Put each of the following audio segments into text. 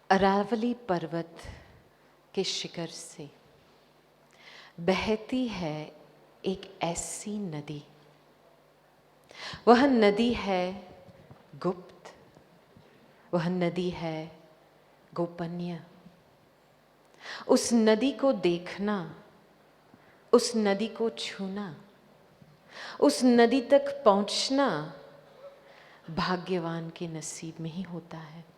अरावली पर्वत के शिखर से बहती है एक ऐसी नदी। वह नदी है गुप्त, वह नदी है गोपनीय। उस नदी को देखना, उस नदी को छूना, उस नदी तक पहुंचना भाग्यवान के नसीब में ही होता है।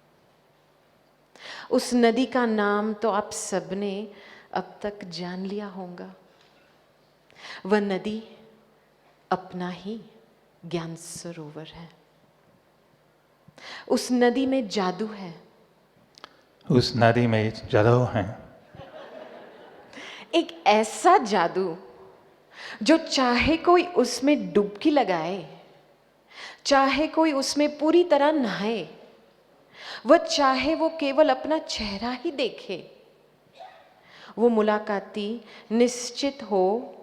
उस नदी का नाम तो आप सबने अब तक जान लिया होगा। वह नदी अपना ही ज्ञान सरोवर है। उस नदी में जादू है। उस नदी में जादू है। एक ऐसा जादू जो चाहे कोई उसमें डुबकी लगाए, चाहे कोई उसमें पूरी तरह नहाए, वह चाहे वो केवल अपना चेहरा ही देखे, वो मुलाकाती निश्चित हो,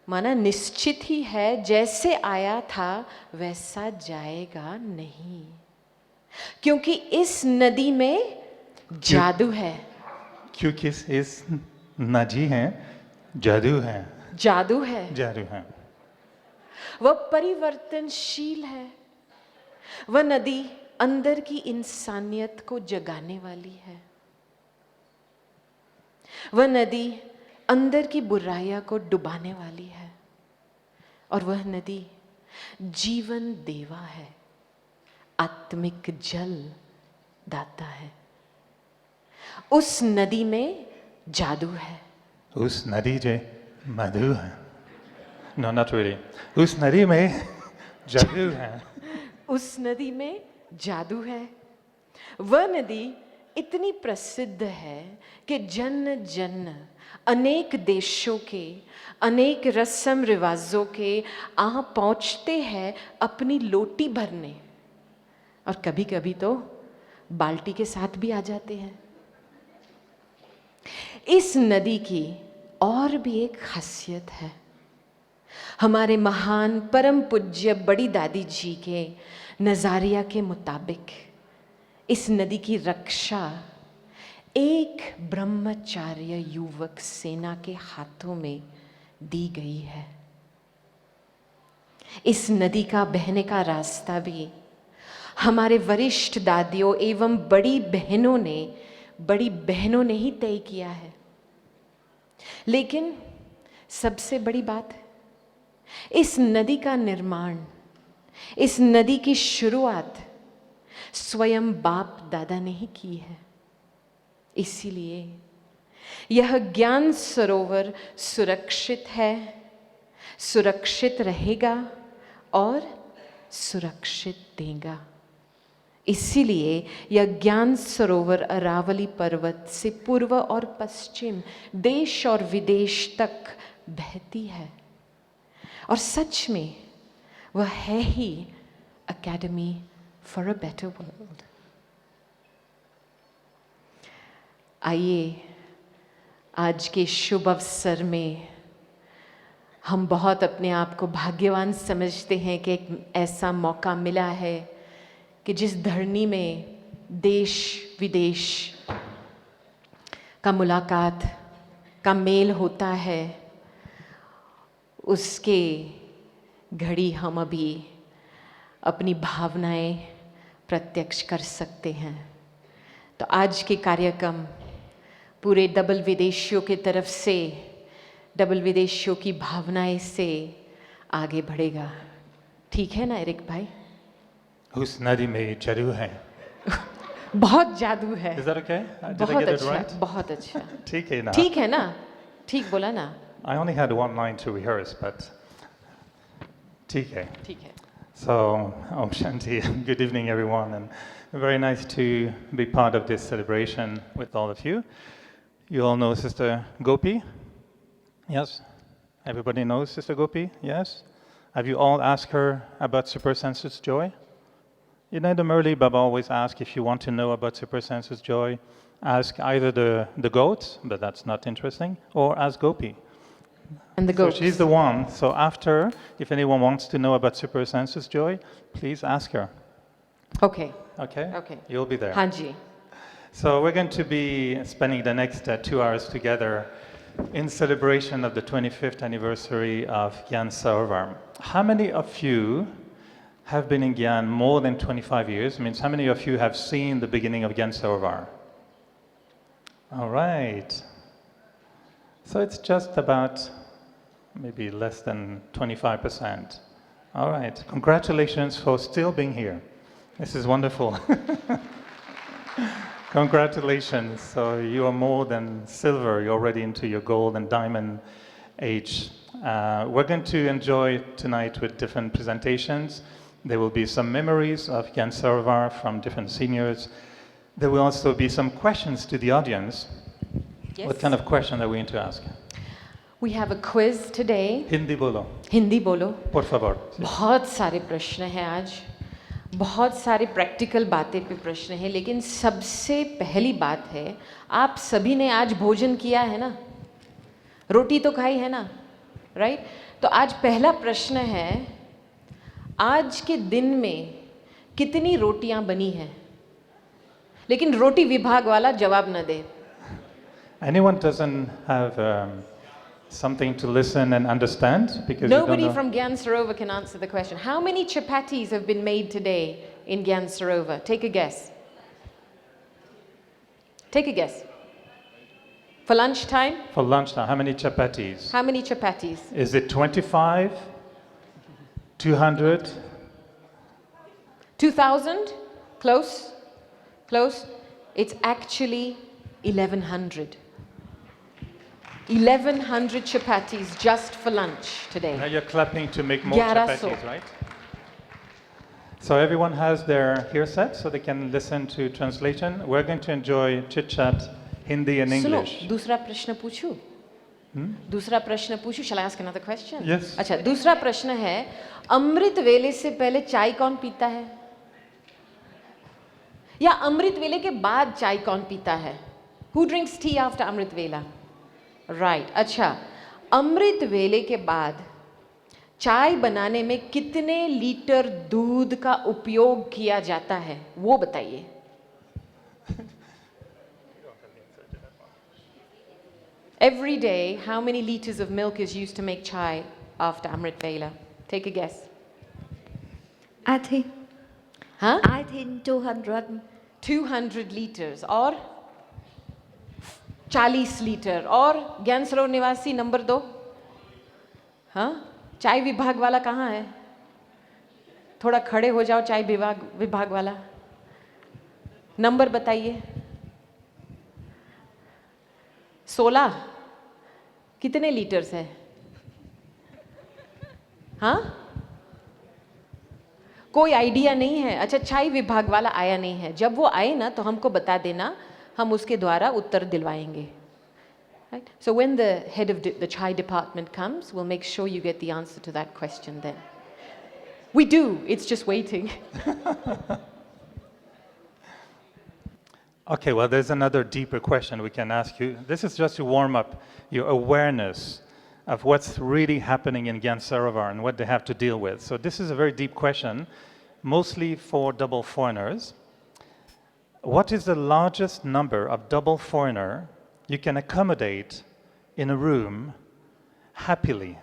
माना निश्चित ही है, जैसे आया था वैसा जाएगा नहीं, क्योंकि इस नदी में जादू है। क्योंकि इस नदी है जादू है। जादू है। जादू है। वह परिवर्तनशील है। वह नदी अंदर की इंसानियत को जगाने वाली है। वह नदी अंदर की बुराइयां को डुबाने वाली है। और वह नदी जीवन देवा है, आत्मिक जल दाता है। उस नदी में जादू है। उस नदी जे मधु है। No, not really. उस नदी में जादू है। उस नदी में जादू है। वह नदी इतनी प्रसिद्ध है कि जन जन अनेक देशों के, अनेक रस्म रिवाजों के आ पहुंचते हैं अपनी लोटी भरने, और कभी कभी तो बाल्टी के साथ भी आ जाते हैं। इस नदी की और भी एक खासियत है। हमारे महान परम पूज्य बड़ी दादी जी के नज़रिया के मुताबिक इस नदी की रक्षा एक ब्रह्मचार्य युवक सेना के हाथों में दी गई है। इस नदी का बहने का रास्ता भी हमारे वरिष्ठ दादियों एवं बड़ी बहनों ने ही तय किया है। लेकिन सबसे बड़ी बात, इस नदी का निर्माण, इस नदी की शुरुआत स्वयं बाप दादा ने ही की है। इसीलिए यह ज्ञान सरोवर सुरक्षित है, सुरक्षित रहेगा और सुरक्षित देगा। इसीलिए यह ज्ञान सरोवर अरावली पर्वत से पूर्व और पश्चिम, देश और विदेश तक बहती है। और सच में वह है ही academy for a better world. आइए आज के शुभ अवसर में हम बहुत अपने आप को भाग्यवान समझते हैं कि एक ऐसा मौका मिला है कि जिस धरनी में देश विदेश का मुलाकात का मेल होता है, उसके घड़ी हम अभी अपनी भावनाएं प्रत्यक्ष कर सकते हैं। तो आज के कार्यक्रम पूरे डबल विदेशियों की तरफ से, डबल विदेशियों की भावनाएं से आगे बढ़ेगा। ठीक है ना एरिक भाई? उस नदी में जादू है। बहुत जादू है। Is that okay? Did I बहुत get it अच्छा, right? बहुत अच्छा। ठीक है ना? ठीक है ना? ठीक बोला ना? I only had one line to rehearse, but ठीक है. ठीक है। So, Om Shanti, good evening everyone, and very nice to be part of this celebration with all of you. You all know Sister Gopi? Yes? Everybody knows Sister Gopi? Yes? Have you all asked her about Super Sensus Joy? You know, normally Baba always asks if you want to know about Super Sensus Joy, ask either the goats, but that's not interesting, or ask Gopi. And the goats. So she's the one. So after, if anyone wants to know about Super Sensus Joy, please ask her. Okay. Okay? Okay. You'll be there. हाँ जी। So we're going to be spending the next 2 hours together in celebration of the 25th anniversary of Gyan Sarovar. How many of you have been in Gyan more than 25 years? Means how many of you have seen the beginning of Gyan Sarovar? All right. So it's just about maybe less than 25%. All right. Congratulations for still being here. This is wonderful. Congratulations. So you are more than silver. You're already into your gold and diamond age. We're going to enjoy tonight with different presentations. There will be some memories of Gyan Sarovar from different seniors. There will also be some questions to the audience. Yes. What kind of question are we going to ask? We have a quiz today. Hindi bolo. Hindi बोलो। Por favor. बहुत सारे प्रश्न हैं आज, बहुत सारे practical बातें पे प्रश्न हैं, लेकिन सबसे पहली बात है, आप सभी ने आज भोजन किया है ना? रोटी तो खाई है ना? राइट? तो आज पहला प्रश्न है, आज के दिन में कितनी रोटियां बनी हैं? लेकिन रोटी विभाग वाला जवाब न दे। Anyone doesn't have something to listen and understand? Because Nobody you don't know. from Gyan Sarovar can answer the question. How many chapatis have been made today in Gyan Sarovar? Take a guess. Take a guess. For lunchtime? For lunchtime, how many chapatis? How many chapatis? Is it 25? 200? 2,000? Close? Close? It's actually 1,100. 1,100 chapatis just for lunch Now today. you're clapping to make more 1100. chapatis, right? So everyone has their headset so they can listen to translation. We're going to enjoy chit-chat, Hindi and सुनो, English. दूसरा प्रश्न पूछूं? दूसरा प्रश्न पूछूं? Shall I ask another question? Yes. अच्छा, दूसरा प्रश्न है, अमृत वेले से पहले चाय कौन पीता है? या अमृत वेले के बाद चाय कौन पीता है? Who drinks tea after अमृत वेला? Right. अच्छा, अमृत वेले के बाद चाय बनाने में कितने लीटर दूध का उपयोग किया जाता है, वो बताइए। Every day, how many liters of milk is used to make chai after Amrit Vela? Take a guess. I think हाँ? I think 200. 200 लीटर्स और 40 लीटर और ज्ञान सरोवर निवासी नंबर 2 हाँ चाय विभाग वाला कहाँ है थोड़ा खड़े हो जाओ चाय विभाग वाला नंबर बताइए 16 कितने लीटर्स है हाँ कोई आइडिया नहीं है अच्छा चाय विभाग वाला आया नहीं है जब वो आए ना तो हमको बता देना हम उसके द्वारा उत्तर दिलवाएंगे right so when the head of the chai department comes we'll make sure you get the answer to that question then we do it's just waiting Okay, well, there's another deeper question we can ask you. This is just to warm up your awareness of what's really happening in Gyan Sarovar and what they have to deal with. So this is a very deep question, mostly for double foreigners. What is the largest number of double foreigner you can accommodate in a room happily?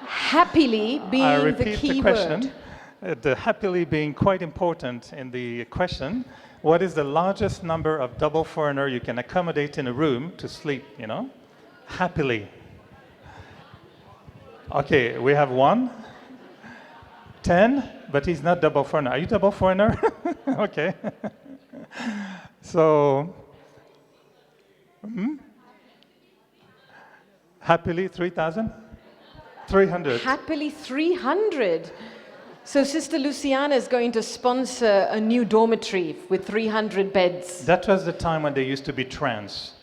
Happily I being the repeat key the question. word. The happily being quite important in the question. What is the largest number of double foreigner you can accommodate in a room to sleep, you know? Happily. Okay, we have 1, 10, but he's not double foreigner. Are you double foreigner? Okay. So, happily 3,000? 300. Happily 300. So Sister Luciana is going to sponsor a new dormitory with 300 beds. That was the time when they used to be trance.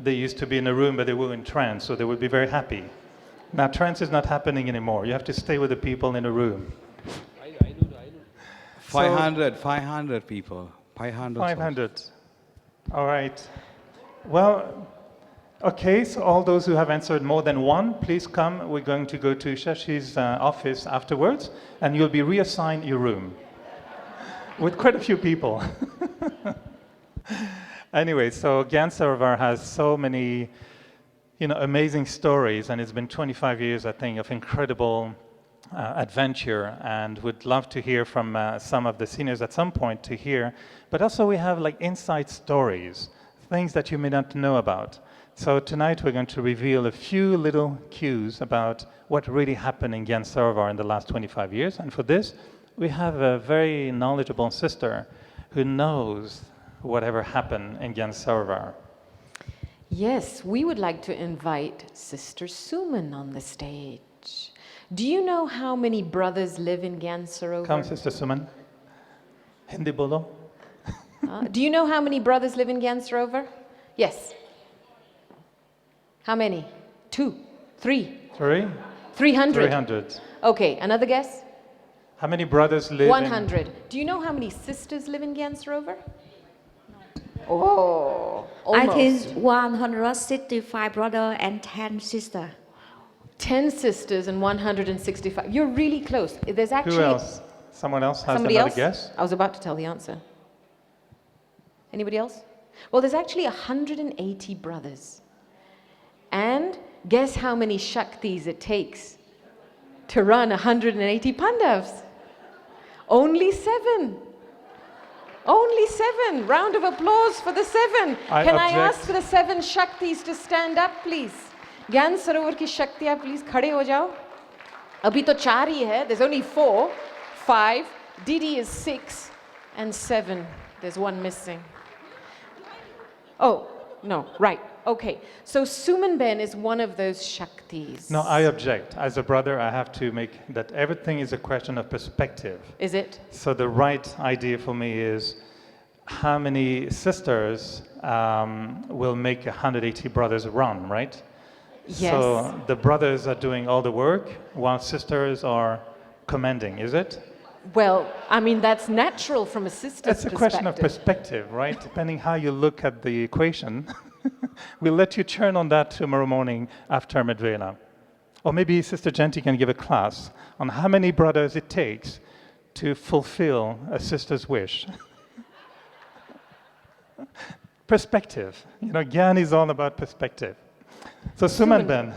They used to be in a room, but they were in trance, so they would be very happy. Now, trance is not happening anymore. You have to stay with the people in a room. 500 people. 500. 500. All right. Well, okay, so all those who have answered more than 1, please come. We're going to go to Shashi's office afterwards, and you'll be reassigned your room with quite a few people. Anyway, so Gyan Sarovar has so many, amazing stories, and it's been 25 years, I think, of incredible adventure, and would love to hear from some of the seniors at some point to hear. But also we have like inside stories, things that you may not know about. So tonight we're going to reveal a few little cues about what really happened in Gyan Sarovar in the last 25 years. And for this, we have a very knowledgeable sister who knows whatever happened in Gyan Sarovar. Yes, we would like to invite Sister Suman on the stage. Do you know how many brothers live in Gyan Sarovar? Come, Sister Suman. Hindi bolo. Do you know how many brothers live in Gyan Sarovar? Yes. How many? 2, 3. 3? 300. 300. Okay, another guess? How many brothers live 100. Do you know how many sisters live in Gyan Sarovar? Oh, I almost. think 165 brother and 10 sister. 10 sisters and 165. You're really close. There's actually... Who else? Someone else has Somebody another else? guess? I was about to tell the answer. Anybody else? Well, there's actually 180 brothers. And guess how many Shaktis it takes to run 180 Pandavas? Only 7. Only 7. Round of applause for the 7. Can I ask for the 7 Shaktis to stand up, please? Gyan Sarovar की शक्तियाँ please खड़े हो जाओ. अभी तो 4 ही है. There's only 4, 5. Didi is 6 and 7. There's 1 missing. Oh, no, right. Okay. So Suman Ben is one of those Shaktis. No, I object. As a brother, I have to make that everything is a question of perspective. Is it? So the right idea for me is how many sisters will make 180 brothers run, right? Yes. So the brothers are doing all the work while sisters are commanding, is it? Well, I mean, that's natural from a sister's It's a perspective. question of perspective, right? Depending how you look at the equation. We'll let you churn on that tomorrow morning after Medvela. Or maybe Sister Genti can give a class on how many brothers it takes to fulfill a sister's wish. Perspective. Gyan is all about perspective. So Suman Ben.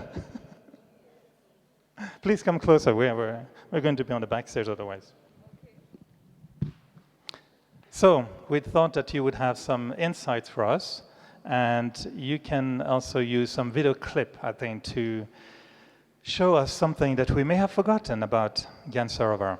Please come closer. We're going to be on the backstage otherwise. So we thought that you would have some insights for us, and you can also use some video clip, I think, to show us something that we may have forgotten about Gyan Sarovar.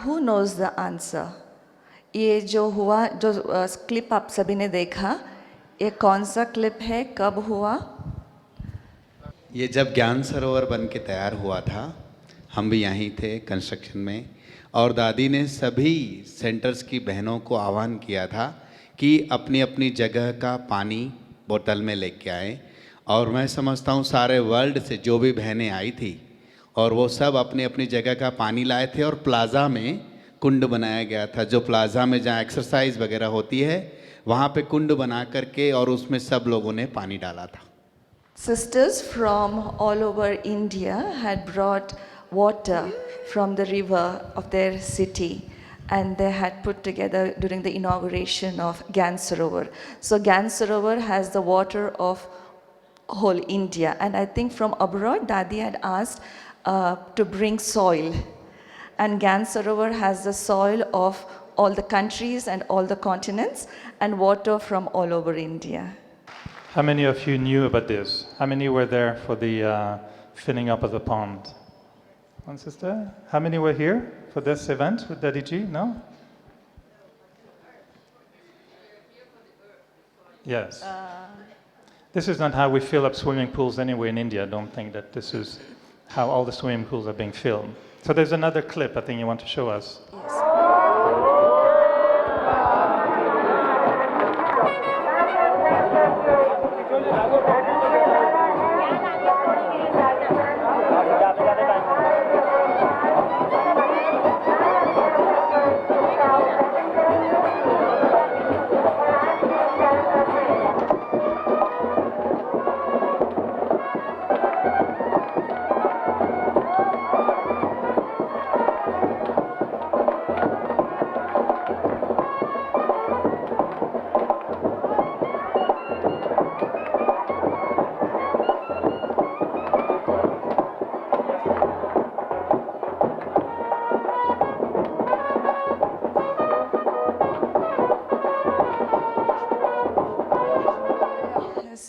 Who knows the answer? ये जो हुआ, जो clip आप सभी ने देखा, ये कौन सा क्लिप है, कब हुआ? ये जब ज्ञान सरोवर बन के तैयार हुआ था, हम भी यहीं थे कंस्ट्रक्शन में, और दादी ने सभी सेंटर्स की बहनों को आह्वान किया था कि अपनी अपनी जगह का पानी बोतल में लेके आए। और मैं समझता हूँ सारे वर्ल्ड से जो भी बहनें आई थी और वो सब अपनी अपनी जगह का पानी लाए थे, और प्लाज़ा में कुंड बनाया गया था, जो प्लाज़ा में जहाँ एक्सरसाइज वगैरह होती है वहाँ पे कुंड बना करके और उसमें सब लोगों ने पानी डाला था। Sisters from all over India had brought water from the river of their city, and they had put together during the inauguration of Gyan Sarovar. So Gyan Sarovar has the water of whole India, and I think from abroad Dadi had asked to bring soil, and Gyan Sarovar has the soil of all the countries and all the continents and water from all over India. How many of you knew about this? How many were there for the filling up of the pond? One sister? How many were here for this event with Daddy G? No? Yes. This is not how we fill up swimming pools anywhere in India. Don't think that this is how all the swimming pools are being filled. So there's another clip I think you want to show us.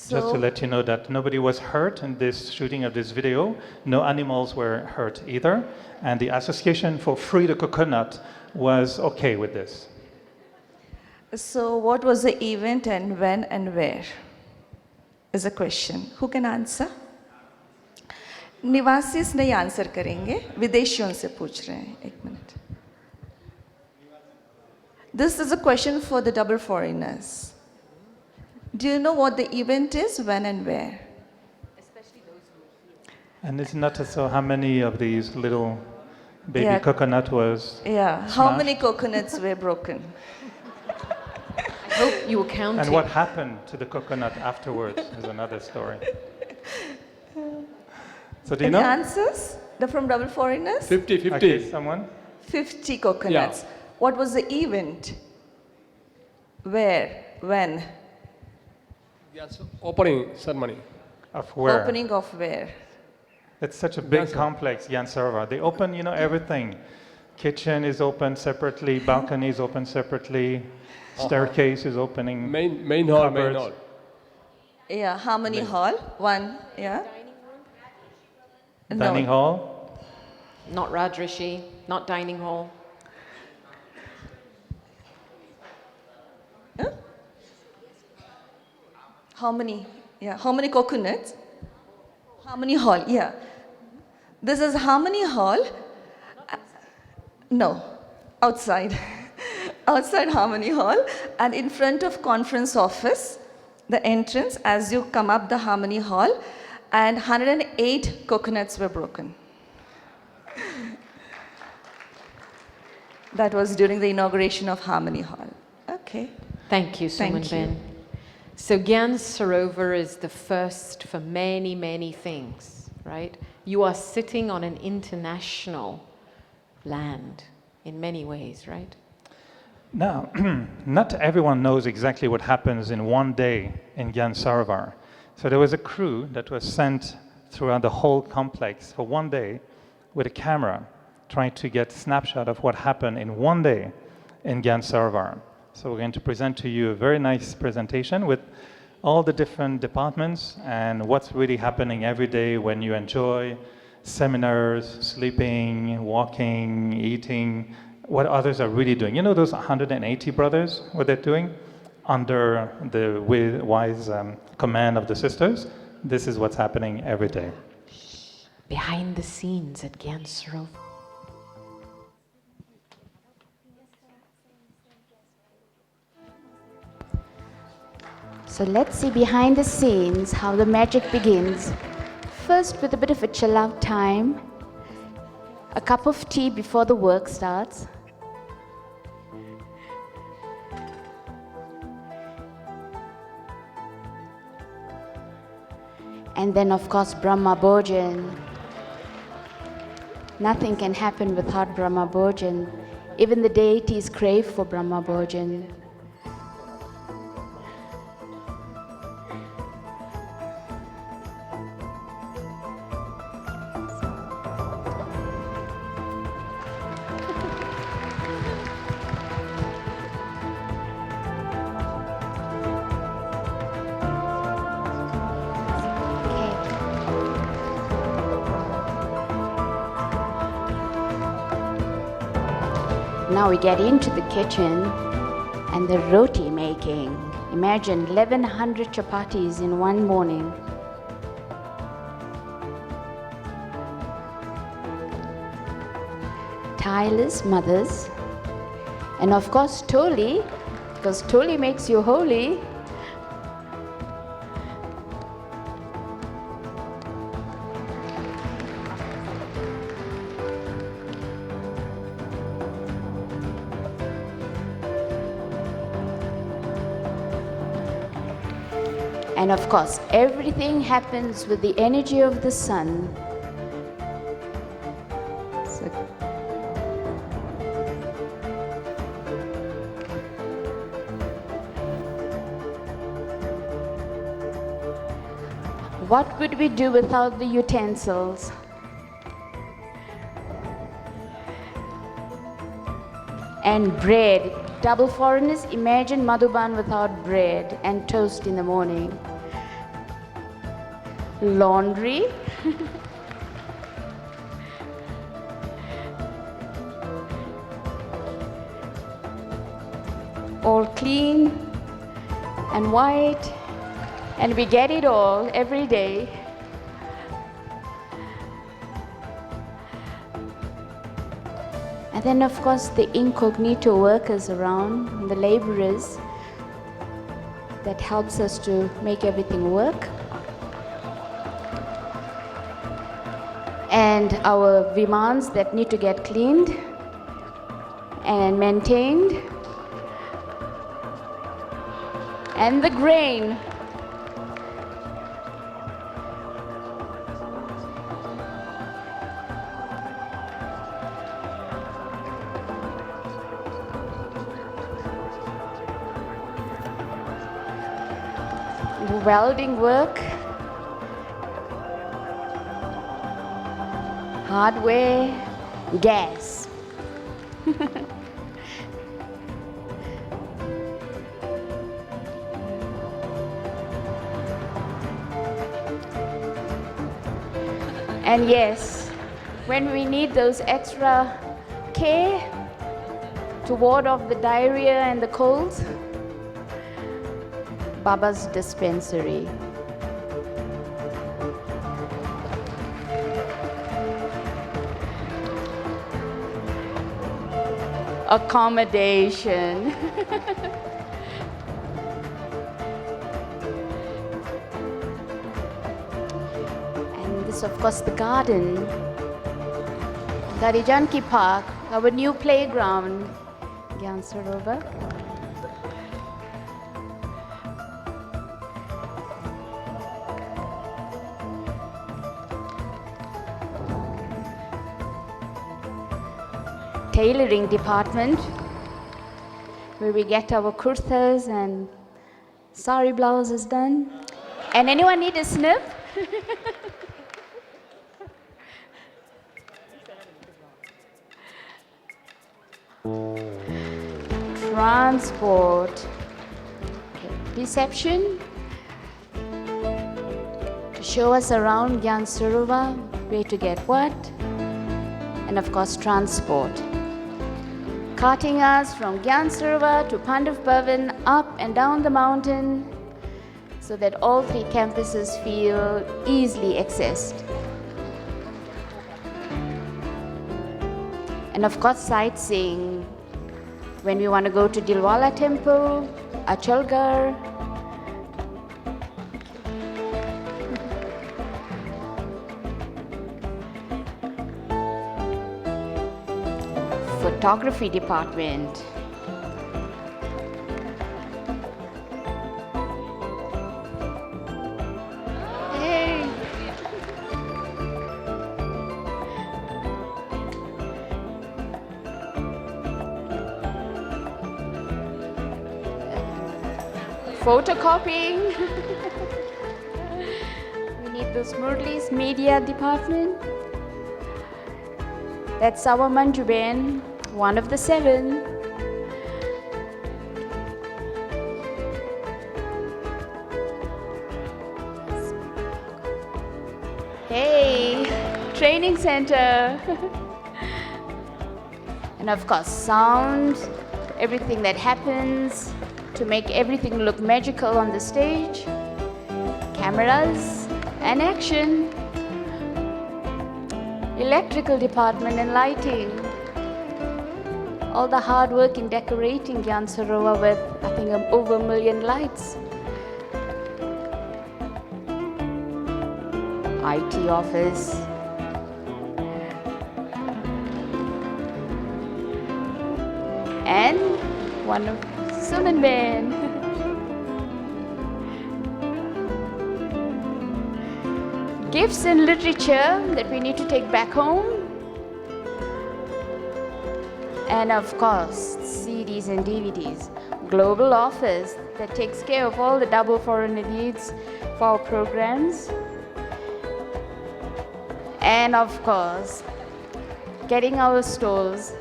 Just to let you know that nobody was hurt in this shooting of this video. No animals were hurt either. And the Association for Free the Coconut was okay with this. So what was the event and when and where? Is a question. Who can answer? निवासीस नहीं answer करेंगे, विदेशियों से पूछ रहे हैं, एक minute. This is a question for the double foreigners. Do you know what the event is, when and where? And it's not so how many of these little baby coconut was Yeah, how smashed? many coconuts were broken? Hope you were counting. And what happened to the coconut afterwards is another story. So do you Any know? answers? The from double foreigners? 50-50. Okay, someone? 50 coconuts. Yeah. What was the event? Where? When? Yes, opening ceremony. Of where? Opening of where? It's such a big Yes, sir. complex, Gyan Sarovar. They open, everything. Kitchen is open separately, balcony is open separately, staircase is opening. Main hall, main Cupboards. hall. Yeah, harmony hall. One, yeah. Dining hall. Not Rajrishi, not dining hall. How many? Yeah, how many coconuts? Harmony Hall, yeah. This is Harmony Hall. No, outside. Outside Harmony Hall and in front of conference office, the entrance as you come up the Harmony Hall, and 108 coconuts were broken. That was during the inauguration of Harmony Hall. Okay. Thank you, Thank Suman you. Ben. So Gyan Sarovar is the first for many, many things, right? You are sitting on an international land in many ways, right? Now, not everyone knows exactly what happens in one day in Gyan Sarovar. So there was a crew that was sent throughout the whole complex for one day with a camera trying to get a snapshot of what happened in one day in Gyan Sarovar. So we're going to present to you a very nice presentation with all the different departments and what's really happening every day when you enjoy seminars, sleeping, walking, eating, what others are really doing. You know those 180 brothers, what they're doing under the wise command of the sisters? This is what's happening every day. Behind the scenes at Gyan Sarovar. So let's see behind the scenes how the magic begins. First with a bit of a chill out time, a cup of tea before the work starts. And then of course Brahma Bhojan. Nothing can happen without Brahma Bhojan. Even the deities crave for Brahma Bhojan. Now we get into the kitchen and the roti making. Imagine 1100 chapatis in one morning. Tireless mothers. And of course Toli, because Toli makes you holy. And of course, everything happens with the energy of the sun. So, what would we do without the utensils? And bread. Double foreigners, imagine Madhuban without bread and toast in the morning. Laundry. All clean and white, and we get it all every day. And then of course the incognito workers around, the laborers, that helps us to make everything work. And our vimans that need to get cleaned and maintained. And the grain. Welding work, hardware, gas. And yes, when we need those extra care to ward off the diarrhea and the colds, Baba's dispensary. Accommodation. And this, of course, the garden. Garijanki Park, our new playground, Gyan Sarovar. Tailoring department, where we get our kurtas and sari blouses done. And anyone need a snip? Transport. Okay. Reception. To show us around Gyan Sarovar, where to get what. And of course, transport. Carting us from Gyan Sarovar to Pandav Bhavan, up and down the mountain, so that all three campuses feel easily accessed. And of course, sightseeing. When we want to go to Dilwala Temple, Achalgarh, photography department. Hey. Photocopying. We need those Murli's media department. That's our Manju Ben, one of the 7. Hey, training center. And of course, sound, everything that happens to make everything look magical on the stage. Cameras and action. Electrical department and lighting. All the hard work in decorating Gyan Sarovar with, I think, over 1 million lights. IT office. And one of Sunan Ben. Gifts and literature that we need to take back home. And of course, CDs and DVDs. Global office that takes care of all the double foreigner needs for our programs. And of course, getting our stalls.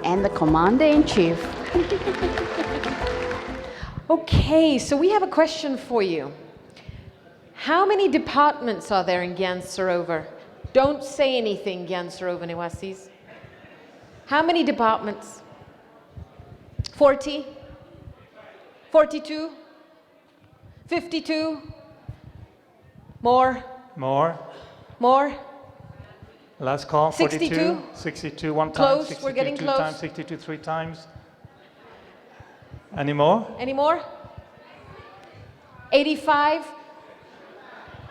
And the Commander-in-Chief. Okay, so we have a question for you. How many departments are there in Gyan Sarovar? Don't say anything, Gyan Sarovar Niwasis. How many departments? 40? 42? 52? More? More? More? Last call, 42? 62? 62 one time, Close, 62 we're getting two close. times, 62 3 times. Any more? Any more? 85?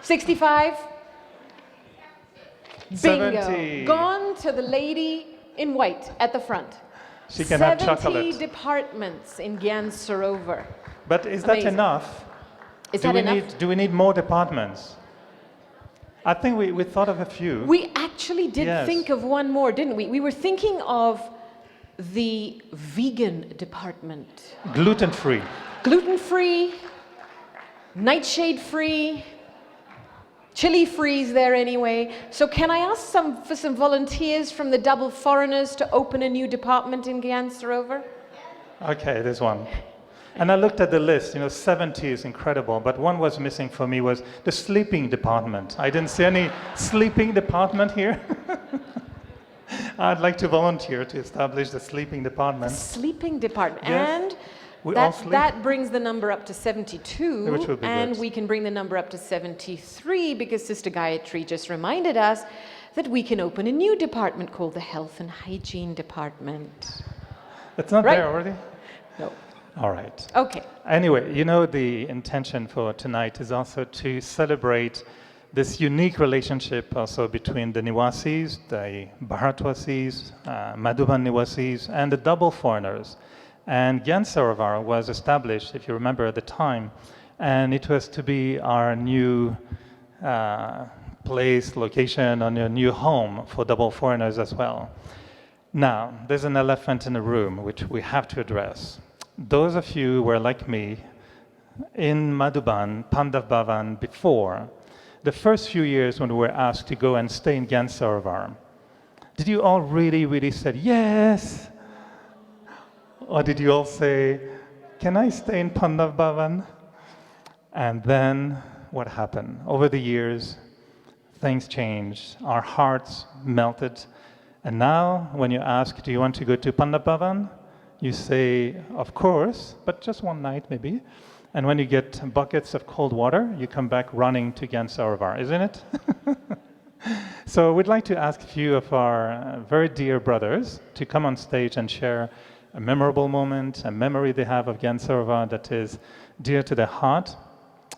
65? Bingo. 70. Gone to the lady in white at the front. She can have 70 chocolate. departments in Gyan Sarovar. But is that Amazing. enough? Is that enough? Do we need more departments? I think we thought of a few. We actually did Yes. think of one more, didn't we? We were thinking of the vegan department. Gluten-free. Gluten-free, nightshade-free, chili-free is there anyway. So can I ask for some volunteers from the double foreigners to open a new department in Gyan Sarovar? Okay, there's one. And I looked at the list, 70 is incredible, but one was missing for me was the sleeping department. I didn't see any sleeping department here. I'd like to volunteer to establish the sleeping The department. sleeping department. Yes. And We all sleep. that brings the number up to 72. Which would be and good. we can bring the number up to 73 because Sister Gayatri just reminded us that we can open a new department called the Health and Hygiene Department. It's not Right. there already? No. All right. Okay. Anyway, you know, the intention for tonight is also to celebrate this unique relationship also between the Niwasis, the Bharatwasis, Madhuban Niwasis, and the double foreigners. And Gyan Sarovar was established, if you remember at the time, and it was to be our new place, location, and a new home for double foreigners as well. Now, there's an elephant in the room which we have to address. Those of you who were like me in Madhuban, Pandav Bhavan before, the first few years when we were asked to go and stay in Gyan Sarovar, did you all really said yes? Or did you all say, can I stay in Pandav Bhavan? And then what happened? Over the years, things changed. Our hearts melted. And now, when you ask, do you want to go to Pandav Bhavan? You say, of course, but just one night maybe. And when you get buckets of cold water, you come back running to Gyan Sarovar, isn't it? So we'd like to ask a few of our very dear brothers to come on stage and share a memorable moment, a memory they have of Gyan Sarovar that is dear to their heart,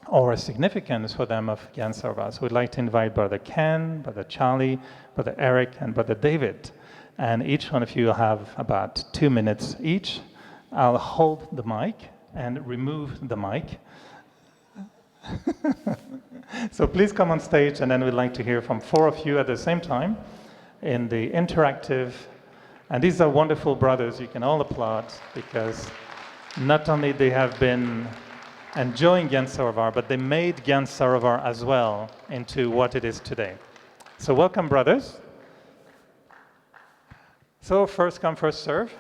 or a significance for them of Gyan Sarovar. So we'd like to invite Brother Ken, Brother Charlie, Brother Eric, and Brother David. And each one of you will have about 2 minutes each. I'll hold the mic and remove the mic. So please come on stage, and then we'd like to hear from 4 of you at the same time in the interactive. And these are wonderful brothers. You can all applaud, because not only they have been enjoying Gyan Sarovar, but they made Gyan Sarovar as well into what it is today. So welcome, brothers. So first come, first serve.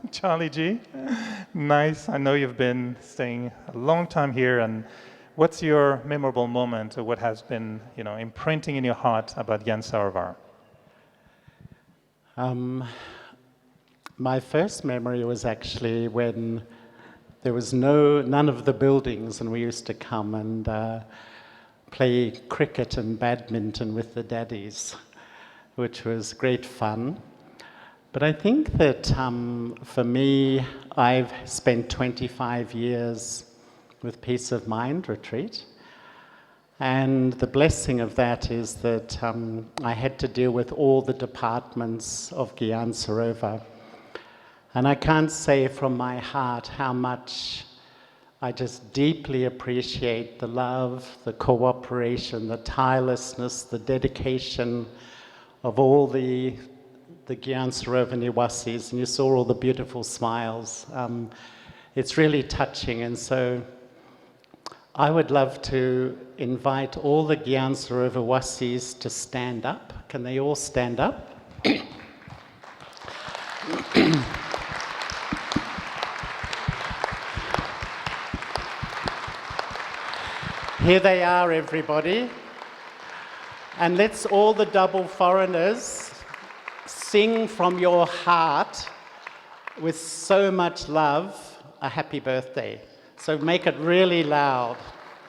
Charlie G. Nice. I know you've been staying a long time here. And what's your memorable moment, or what has been, imprinting in your heart about Gyan Sarovar? My first memory was actually when there was none of the buildings, and we used to come and play cricket and badminton with the daddies, which was great fun. But I think that for me, I've spent 25 years with Peace of Mind Retreat. And the blessing of that is that I had to deal with all the departments of Gyan Sarovar. And I can't say from my heart how much I just deeply appreciate the love, the cooperation, the tirelessness, the dedication of all the Gyan Sarovar Niwasis, and you saw all the beautiful smiles. It's really touching, and so I would love to invite all the Gyan Sarovar Wasis to stand up. Can they all stand up? Here they are, everybody. And let's all the double foreigners sing from your heart with so much love a happy birthday. So make it really loud.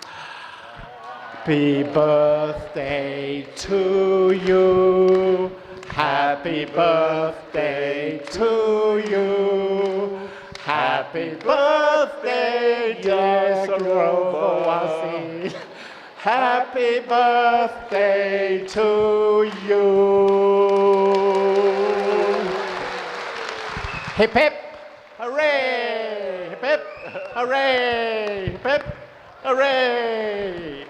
Happy birthday to you. Happy birthday to you. Happy birthday, dear Sarovar. Happy birthday to you. Hip hip, hooray! Hip hip, hooray! Hip hip, hooray!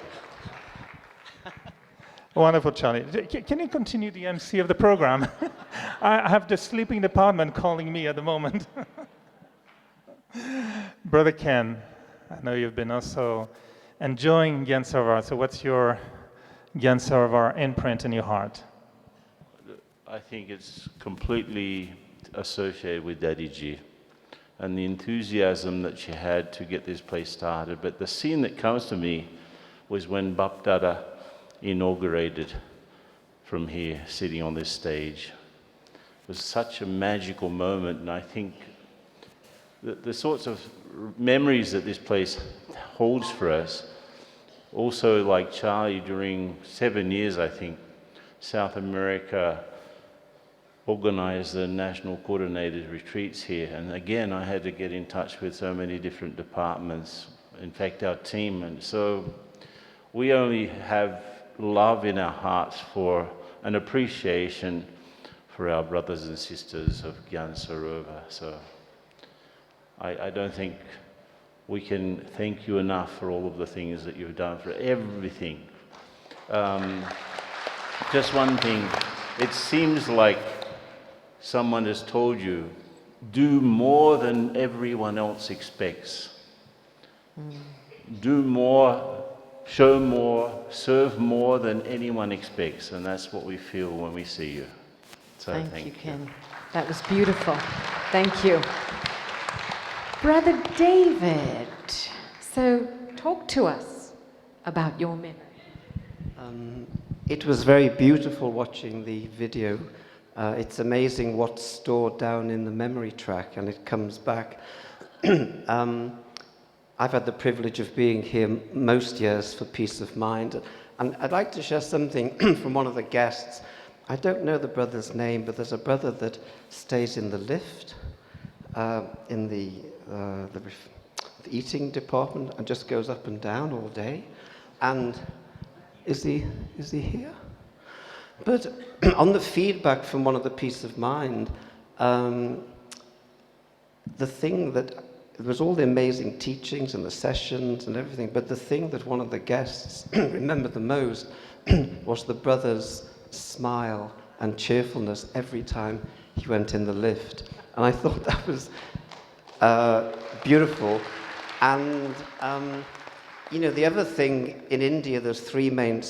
Wonderful, Charlie. Can you continue the MC of the program? I have the sleeping department calling me at the moment. Brother Ken, I know you've been also enjoying Gyan Sarovar. So what's your Gyan Sarovar imprint in your heart? I think it's completely associated with Daddy G and the enthusiasm that she had to get this place started. But the scene that comes to me was when Bap Dada inaugurated from here, sitting on this stage. was such a magical moment, and I think the sorts of memories that this place holds for us, also like Charlie, during 7 years, I think, South America organized the national coordinated retreats here. And again, I had to get in touch with so many different departments, in fact, our team. And so we only have love in our hearts for an appreciation for our brothers and sisters of Gyan Sarovar. So I don't think we can thank you enough for all of the things that you've done, for everything. Just one thing, it seems like someone has told you, do more than everyone else expects. Do more, show more, serve more than anyone expects, and that's what we feel when we see you. So Thank you, Ken. That was beautiful. Thank you. Brother David, so talk to us about your memory. It was very beautiful watching the video. It's amazing what's stored down in the memory track, and it comes back. I've had the privilege of being here most years for Peace of Mind, and I'd like to share something from one of the guests. I don't know the brother's name, but there's a brother that stays in the lift in the eating department and just goes up and down all day. And is he here? But on the feedback from one of the Peace of Mind, the thing that there was all the amazing teachings and the sessions and everything, but the thing that one of the guests remembered the most was the brother's smile and cheerfulness every time he went in the lift. And I thought that was beautiful. And you know, the other thing in India, there's three main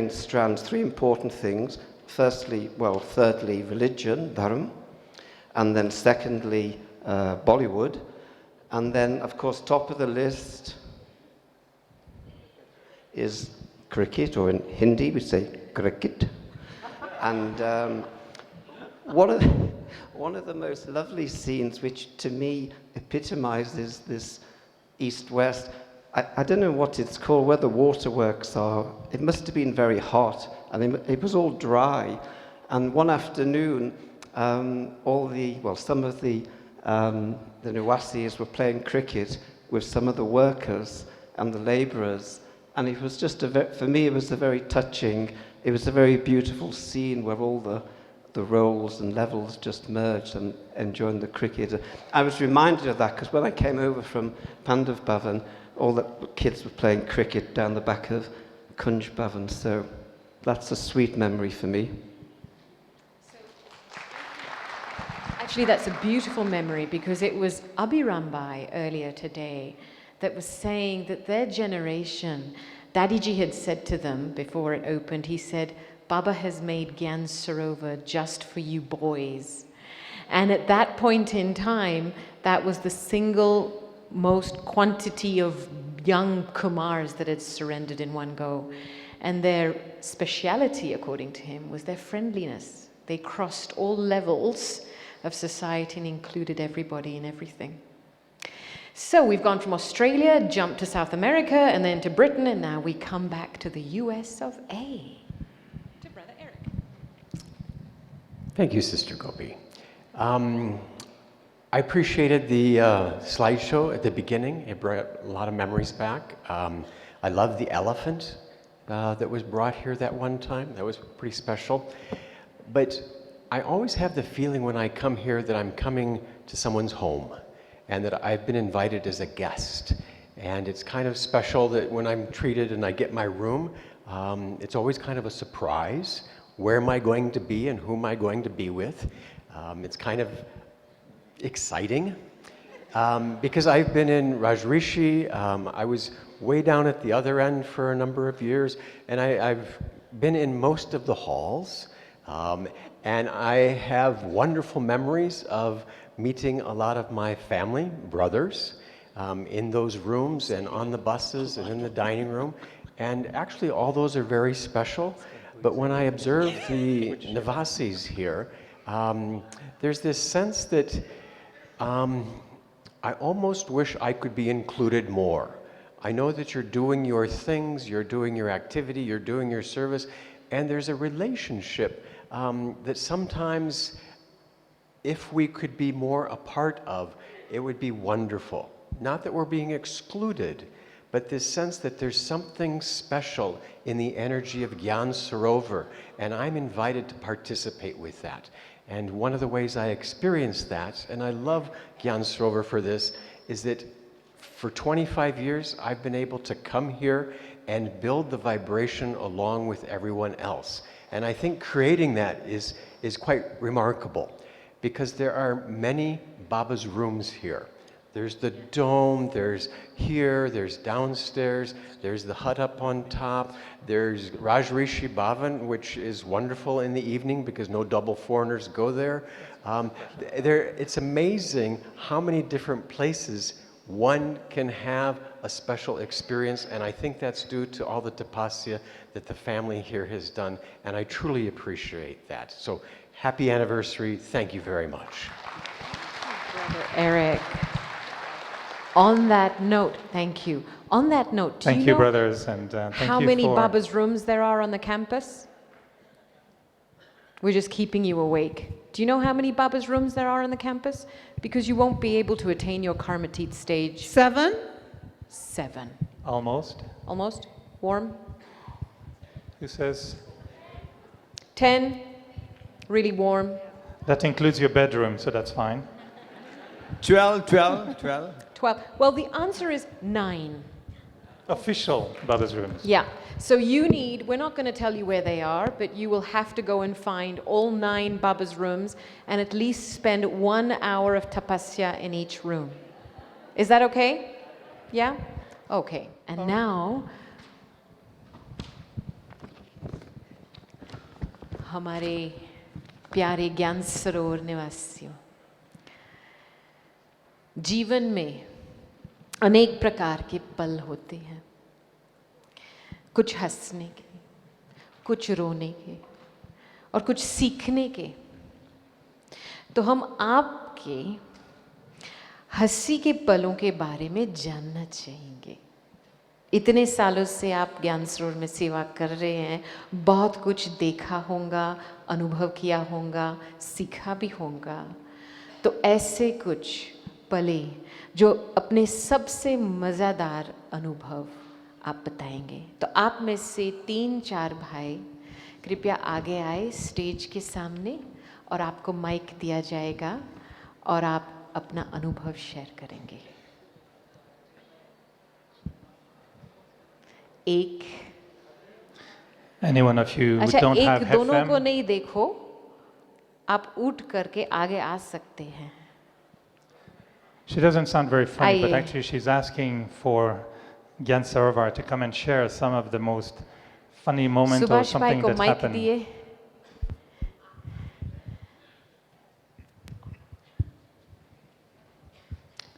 strands, three important things. Thirdly, religion, dharma, and then secondly, Bollywood, and then, of course, top of the list is cricket, or in Hindi we say cricket. And one of the most lovely scenes, which to me epitomizes this East-West, I don't know what it's called, where the waterworks are. It must have been very hot, and it was all dry. And one afternoon, some of the Niwasis were playing cricket with some of the workers and the labourers. And it was just for me, it was a very touching, it was a very beautiful scene where all the roles and levels just merged and enjoying the cricket. I was reminded of that because when I came over from Pandav Bhavan, all the kids were playing cricket down the back of Kunj Bhavan. So that's a sweet memory for me. Actually, that's a beautiful memory because it was Abhirambai earlier today that was saying that their generation, Dadiji had said to them before it opened, he said, Baba has made Gyan Sarovar just for you boys. And at that point in time, that was the single most quantity of young Kumars that had surrendered in one go. And their speciality, according to him, was their friendliness. They crossed all levels of society and included everybody and everything. So we've gone from Australia, jumped to South America, and then to Britain, and now we come back to the US of A. To Brother Eric. Thank you, Sister Gopi. I appreciated the slideshow at the beginning. It brought a lot of memories back. I love the elephant that was brought here that one time. That was pretty special. But I always have the feeling when I come here that I'm coming to someone's home and that I've been invited as a guest. And it's kind of special that when I'm treated and I get my room, it's always kind of a surprise. Where am I going to be and who am I going to be with? It's kind of exciting because I've been in Rajrishi. I was way down at the other end for a number of years, and I've been in most of the halls, and I have wonderful memories of meeting a lot of my family, brothers, in those rooms and on the buses and in the dining room, and actually all those are very special. But when I observe the Nivasis here, there's this sense that I almost wish I could be included more. I know that you're doing your things, you're doing your activity, you're doing your service, and there's a relationship that sometimes, if we could be more a part of, it would be wonderful. Not that we're being excluded, but this sense that there's something special in the energy of Gyan Sarovar, and I'm invited to participate with that. And one of the ways I experience that, and I love Gyan Sarovar for this, is that for 25 years I've been able to come here and build the vibration along with everyone else. And I think creating that is quite remarkable, because there are many Baba's rooms here. There's the dome, there's here, there's downstairs, there's the hut up on top, there's Rajrishi Bhavan, which is wonderful in the evening because no double foreigners go there. It's amazing how many different places one can have a special experience, and I think that's due to all the tapasya that the family here has done, and I truly appreciate that. So happy anniversary, thank you very much. Brother Eric. On that note, thank you. On that note, do Thank you you, know brothers, and thank how you many for... Baba's rooms there are on the campus? We're just keeping you awake. Do you know how many Baba's rooms there are on the campus? Because you won't be able to attain your Karmatit stage. 7? 7. Almost. Almost? Warm? Who says? 10? Really warm? That includes your bedroom, so that's fine. 12. 12. Well, the answer is 9. Official Baba's rooms. Yeah. So you need, we're not going to tell you where they are, but you will have to go and find all 9 Baba's rooms and at least spend 1 hour of tapasya in each room. Is that okay? Yeah? Okay. And now, हमारे प्यारे ज्ञान सरोवर निवासियों, जीवन में अनेक प्रकार के पल होते हैं, कुछ हंसने के, कुछ रोने के और कुछ सीखने के। तो हम आपके हंसी के पलों के बारे में जानना चाहेंगे। इतने सालों से आप ज्ञान सरोवर में सेवा कर रहे हैं, बहुत कुछ देखा होगा, अनुभव किया होगा, सीखा भी होगा। तो ऐसे कुछ पले जो अपने सबसे मज़ेदार अनुभव आप बताएंगे। तो आप में से 3-4 भाई कृपया आगे आए स्टेज के सामने और आपको माइक दिया जाएगा और आप अपना अनुभव शेयर करेंगे। एक Anyone of you who अच्छा, don't have एक दोनों FM? को नहीं देखो, आप उठ करके आगे आ सकते हैं। She doesn't sound very funny, but आइए। actually she's asking for Gyan Sarovar to come and share some of the most funny moments or Subhash भाई something को that's माइक happened. दिए।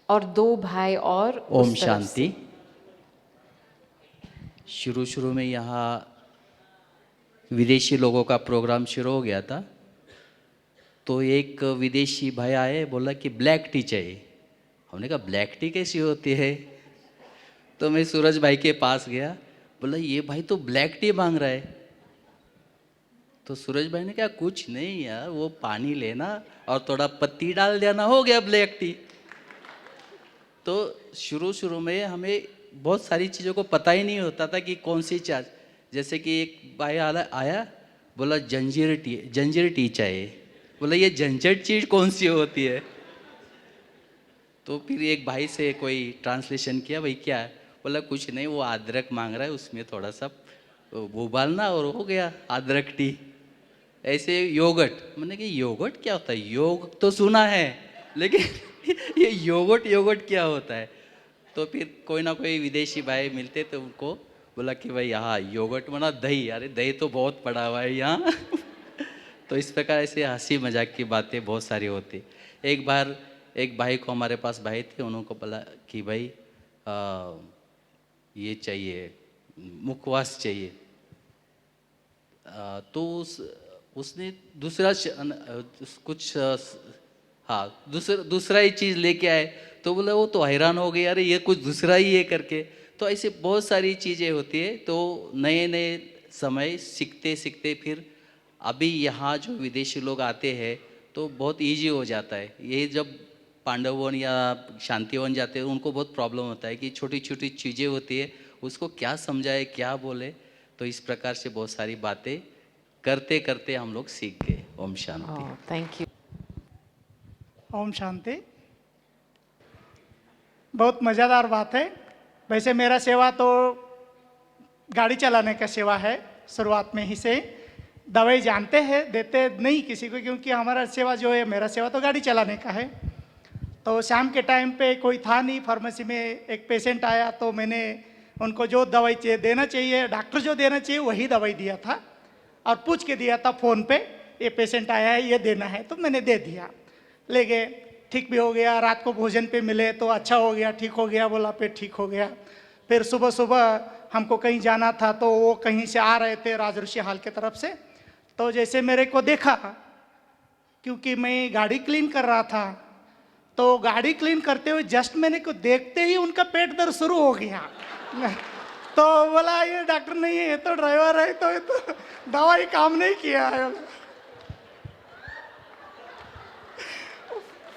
और 2 भाई और ओम उस तरफ से। शांति। शुरू में यहाँ विदेशी लोगों का प्रोग्राम शुरू हो गया था, तो एक विदेशी भाई आए, बोला कि ब्लैक टी चाहिए। हमने कहा ब्लैक टी कैसी होती है? तो मैं सूरज भाई के पास गया, बोला ये भाई तो ब्लैक टी मांग रहा है। तो सूरज भाई ने कहा कुछ नहीं यार, वो पानी लेना और थोड़ा पत्ती डाल देना, हो गया ब्लैक टी। तो शुरू में हमें बहुत सारी चीज़ों को पता ही नहीं होता था कि कौन सी चाय। जैसे कि एक भाई आया, बोला जंजीर टी चाहिए। बोला ये झंझट चीज़ कौन सी होती है? तो फिर एक भाई से कोई ट्रांसलेशन किया, भाई क्या है? बोला कुछ नहीं, वो अदरक मांग रहा है, उसमें थोड़ा सा उबालना और हो गया अदरक टी। ऐसे योगर्ट, मैंने कहा योगर्ट क्या होता है? योग तो सुना है, लेकिन ये योगर्ट क्या होता है? तो फिर कोई ना कोई विदेशी भाई मिलते तो उनको बोला कि भाई यहाँ योगर्ट बना, दही, अरे दही तो बहुत पड़ा हुआ है यहाँ। तो इस प्रकार ऐसे हंसी मजाक की बातें बहुत सारी होती। एक बार एक भाई को, हमारे पास भाई थे, उनको बोला कि भाई ये चाहिए, मुखवास चाहिए। तो उसने दूसरा कुछ हाँ दूसरा ही चीज़ लेके आए, तो बोला वो तो हैरान हो गई, अरे ये कुछ दूसरा ही है करके। तो ऐसे बहुत सारी चीज़ें होती है। तो नए नए समय सीखते सीखते फिर अभी यहाँ जो विदेशी लोग आते हैं तो बहुत इजी हो जाता है। ये जब पांडववन या शांतिवन जाते हैं उनको बहुत प्रॉब्लम होता है कि छोटी छोटी चीज़ें होती है, उसको क्या समझाए क्या बोले। तो इस प्रकार से बहुत सारी बातें करते करते हम लोग सीख गए। ओम शांति। Thank you. ओम शांति। बहुत मज़ेदार बात है। वैसे मेरा सेवा तो गाड़ी चलाने का सेवा है, शुरुआत में ही से। दवाई जानते हैं, देते नहीं किसी को, क्योंकि हमारा सेवा जो है, मेरा सेवा तो गाड़ी चलाने का है। तो शाम के टाइम पे कोई था नहीं, फार्मेसी में एक पेशेंट आया, तो मैंने उनको जो दवाई देना चाहिए, डॉक्टर जो देना चाहिए वही दवाई दिया था, और पूछ के दिया था फ़ोन पे, ये पेशेंट आया है ये देना है, तो मैंने दे दिया। ले गए, ठीक भी हो गया। रात को भोजन पे मिले तो अच्छा हो गया, ठीक हो गया, बोला पेट ठीक हो गया। फिर सुबह सुबह हमको कहीं जाना था, तो वो कहीं से आ रहे थे राजऋषि हाल के तरफ से। तो जैसे मेरे को देखा, क्योंकि मैं गाड़ी क्लीन कर रहा था, तो गाड़ी क्लीन करते हुए जस्ट मैंने को देखते ही उनका पेट दर्द शुरू हो गया। तो बोला ये डॉक्टर नहीं है, ये तो ड्राइवर है, तो ये तो दवाई काम नहीं किया है।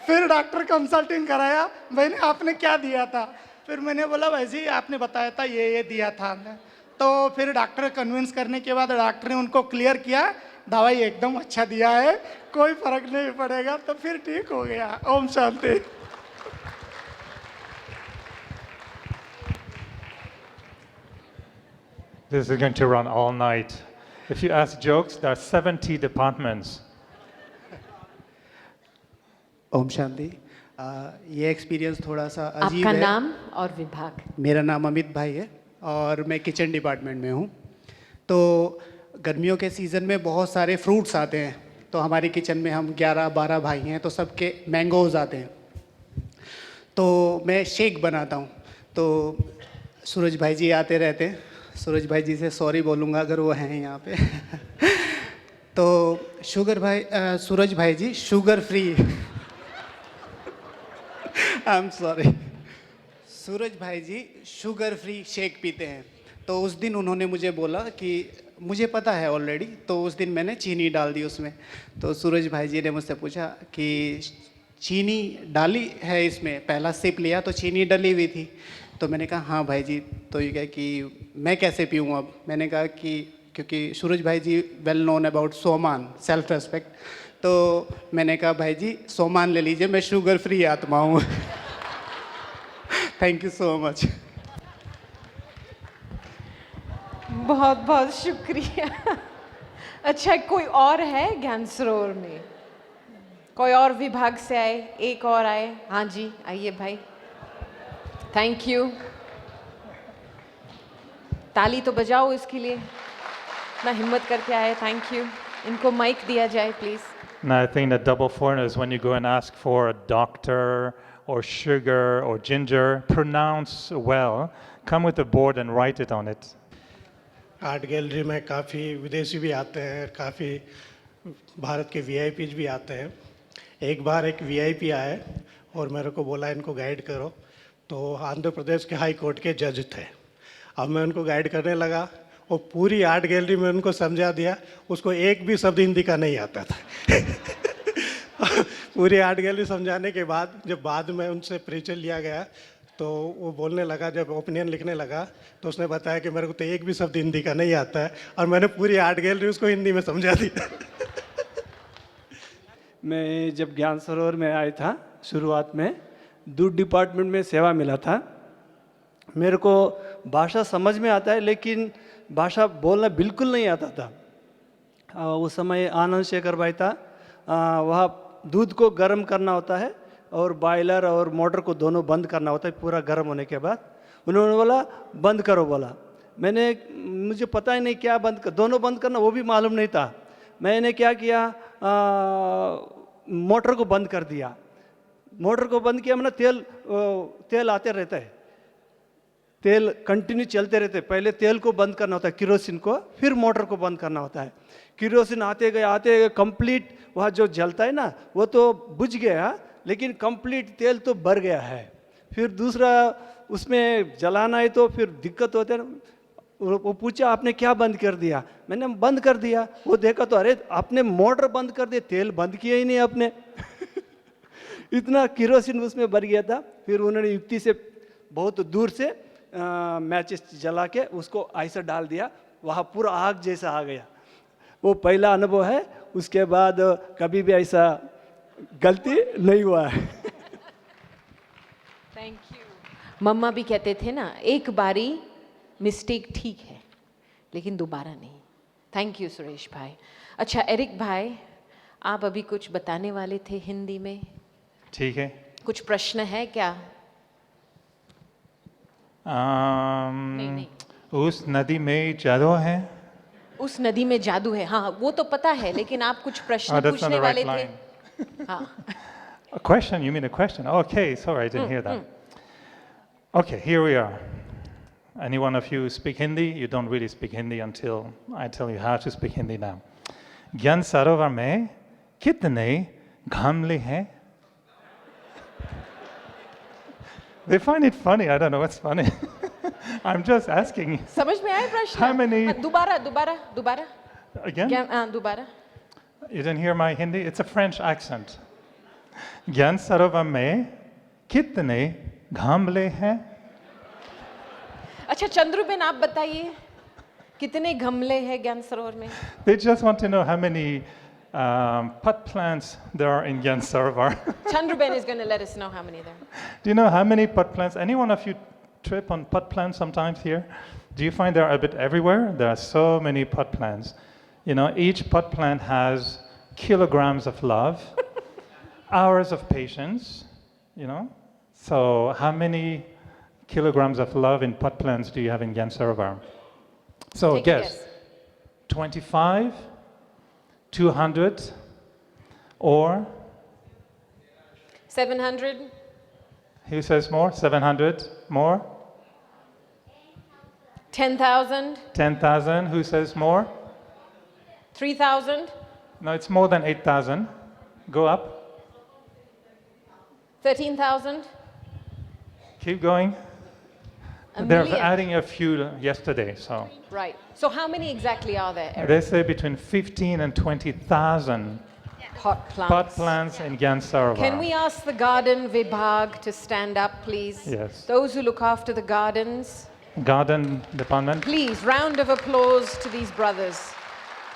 फिर डॉक्टर कंसल्टिंग कराया, मैंने आपने क्या दिया था? फिर मैंने बोला वैसे ही आपने बताया था ये दिया था। तो फिर डॉक्टर कन्विंस करने के बाद डॉक्टर ने उनको क्लियर किया, दवाई एकदम अच्छा दिया है, कोई फर्क नहीं पड़ेगा, तो फिर ठीक हो गया। Om Shanti. This is going to run all night. If you ask jokes, there are 70 departments. Om Shanti. ये एक्सपीरियंस थोड़ा सा अजीब आपका है। नाम और विभाग? मेरा नाम अमित भाई है और मैं किचन डिपार्टमेंट में हूँ। तो गर्मियों के सीज़न में बहुत सारे फ्रूट्स आते हैं, तो हमारी किचन में हम 11-12 भाई हैं, तो सबके मैंगोज़ आते हैं। तो मैं शेक बनाता हूँ, तो सूरज भाई जी आते रहते हैं। सूरज भाई जी से सॉरी बोलूँगा अगर वो हैं यहाँ पे। तो सूरज भाई ji sugar free I am sorry, Suraj भाई जी शुगर फ्री शेक पीते हैं। तो उस दिन उन्होंने मुझे बोला कि मुझे पता है ऑलरेडी, तो उस दिन मैंने चीनी डाल दी उसमें। तो सूरज भाई जी ने मुझसे पूछा कि चीनी डाली है इसमें? पहला सिप लिया तो चीनी डली हुई थी। तो मैंने कहा हाँ भाई जी। तो ये कहा कि मैं कैसे पीऊँ अब? मैंने कहा कि क्योंकि सूरज भाई जी वेल नोन अबाउट सोमान, सेल्फ रेस्पेक्ट। तो मैंने कहा भाई जी सोमान ले लीजिए, मैं शुगर फ्री आत्मा हूँ। Thank you so much. बहुत बहुत शुक्रिया। अच्छा, कोई और है ज्ञान सरोवर में? कोई और विभाग से आए? एक और आए। हाँ जी, आइए भाई। Thank you. ताली तो बजाओ इसके लिए, इतना हिम्मत करके आए। Thank you. इनको माइक दिया जाए please. Now, I think that double foreigner is when you go and ask for a doctor or sugar or ginger, pronounce well, come with a board and write it on it. Art gallery में काफ़ी विदेशी भी आते हैं, काफ़ी भारत के VIPs भी आते हैं। एक बार एक वीआईपी आए और मेरे को बोला इनको गाइड करो। तो आंध्र प्रदेश के हाई कोर्ट के जज थे। अब मैं उनको गाइड करने लगा और पूरी आर्ट गैलरी में उनको समझा दिया। उसको एक भी शब्द हिंदी का नहीं आता था। पूरी आर्ट गैलरी समझाने के बाद जब बाद में उनसे परिचय लिया गया, तो वो बोलने लगा, जब ओपिनियन लिखने लगा, तो उसने बताया कि मेरे को तो एक भी शब्द हिंदी का नहीं आता है, और मैंने पूरी आर्ट गैलरी उसको हिंदी में समझा दी। मैं जब ज्ञान सरोवर में आया था, शुरुआत में दूध डिपार्टमेंट में सेवा मिला था। मेरे को भाषा समझ में आता है, लेकिन भाषा बोलना बिल्कुल नहीं आता था। उस समय आनंद शेखर भाई था, वहाँ दूध को गर्म करना होता है और बॉयलर और मोटर को दोनों बंद करना होता है पूरा गर्म होने के बाद। उन्होंने बोला बंद करो, बोला। मुझे पता ही नहीं क्या दोनों बंद करना, वो भी मालूम नहीं था। मैंने क्या किया, मोटर को बंद कर दिया। मोटर को बंद किया, मैंने तेल आते रहता है। तेल कंटिन्यू चलते रहते। पहले तेल को बंद करना होता है, किरोसिन को, फिर मोटर को बंद करना होता है। किरोसिन आते गए कंप्लीट, वहाँ जो जलता है ना वो तो बुझ गया, लेकिन कंप्लीट तेल तो भर गया है। फिर दूसरा उसमें जलाना है तो फिर दिक्कत होता है। वो पूछा आपने क्या बंद कर दिया? मैंने बंद कर दिया। वो देखा तो अरे आपने मोटर बंद कर दिया, तेल बंद किया ही नहीं आपने। इतना किरोसिन उसमें भर गया था। फिर उन्होंने युक्ति से बहुत दूर से मैचेस जला के उसको ऐसा डाल दिया, वहाँ पूरा आग जैसा आ गया। वो पहला अनुभव है, उसके बाद कभी भी ऐसा गलती नहीं हुआ है। Thank you. मम्मा भी कहते थे ना, एक बारी मिस्टेक ठीक है लेकिन दोबारा नहीं। थैंक यू सुरेश भाई। अच्छा एरिक भाई, आप अभी कुछ बताने वाले थे हिंदी में, ठीक है। कुछ प्रश्न है क्या? नहीं। उस नदी में जादू है? उस नदी में जादू है, हाँ वो तो पता है, लेकिन आप कुछ प्रश्न पूछने वाले थे। हाँ। A question? You mean a question? Okay, sorry, I didn't hear that. Okay, here we are. Any one of you speak Hindi? You don't really speak Hindi until I tell you how to speak Hindi now. ज्ञान सरोवर में कितने घमले हैं? They find it funny. I don't know what's funny. I'm just asking. समझ में आया प्रश्न? How many? दोबारा. Again? दोबारा. You didn't hear my Hindi? It's a French accent. ज्ञान सरोवर में कितने घमले हैं? अच्छा चंद्रुबेन आप बताइए, कितने गमले हैं ज्ञान सरोवर में? They just want to know how many pot plants there are in Gyan Sarovar. Chandruben is going to let us know how many there are. Do you know how many pot plants? Any one of you trip on pot plants sometimes here? Do you find they're a bit everywhere? There are so many pot plants. You know, each pot plant has kilograms of love, hours of patience, you know. So how many kilograms of love in pot plants do you have in Gyan Sarovar? So Take a guess. 25, 200, or 700. who says more? 700, more? 10,000. 10,000, who says more? 3,000. No, it's more than 8,000. Go up. 13,000. Keep going. A They're million. adding a few yesterday, so. Right. So how many exactly are there, Eric? They say between 15 and 20,000 Pot plants. pot plants in Gyan Sarovar. Can we ask the garden Vibhag to stand up, please? Yes. Those who look after the gardens. Garden department. Please, round of applause to these brothers.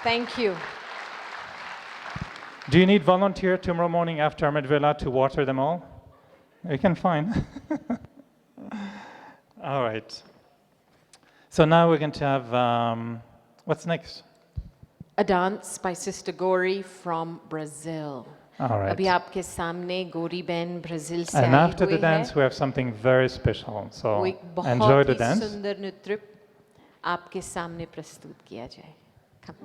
Thank you. Do you need volunteer tomorrow morning after Amrit Vela to water them all? We can find. All right. So now we're going to have, what's next? A dance by Sister Gori from Brazil. All right. अभी आपके सामने गौरी बहन Brazil से And I after the हुई dance, है। we have something very special. वो So एक enjoy बहुत the ही dance. सुंदर नृत्य आपके सामने प्रस्तुत किया जाए। Come.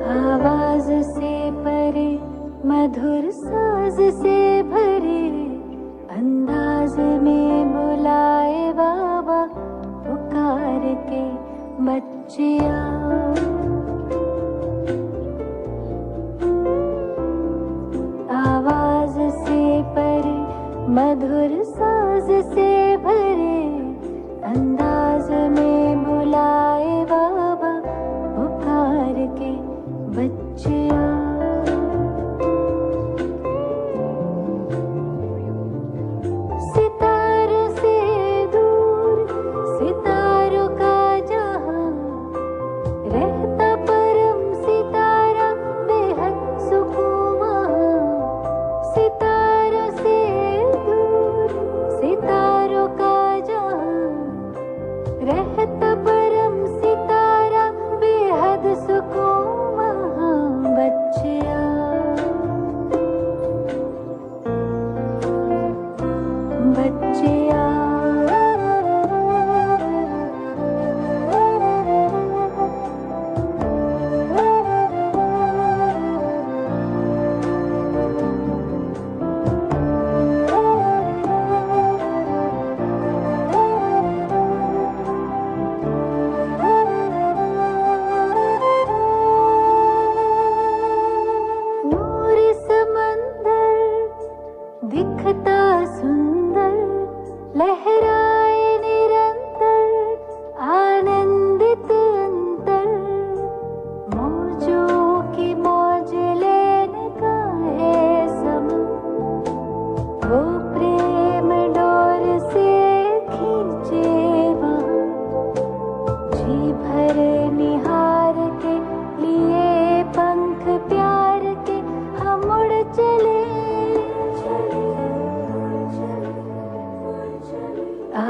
आवाज से परे मधुर साज से भरे अंदाज में बुलाए बाबा पुकार के बच्चिया आवाज से परे मधुर साज से भरे अंदाज में बुलाए बाबा पुकार के बच्चिया सितारों से दूर सितारों का जहां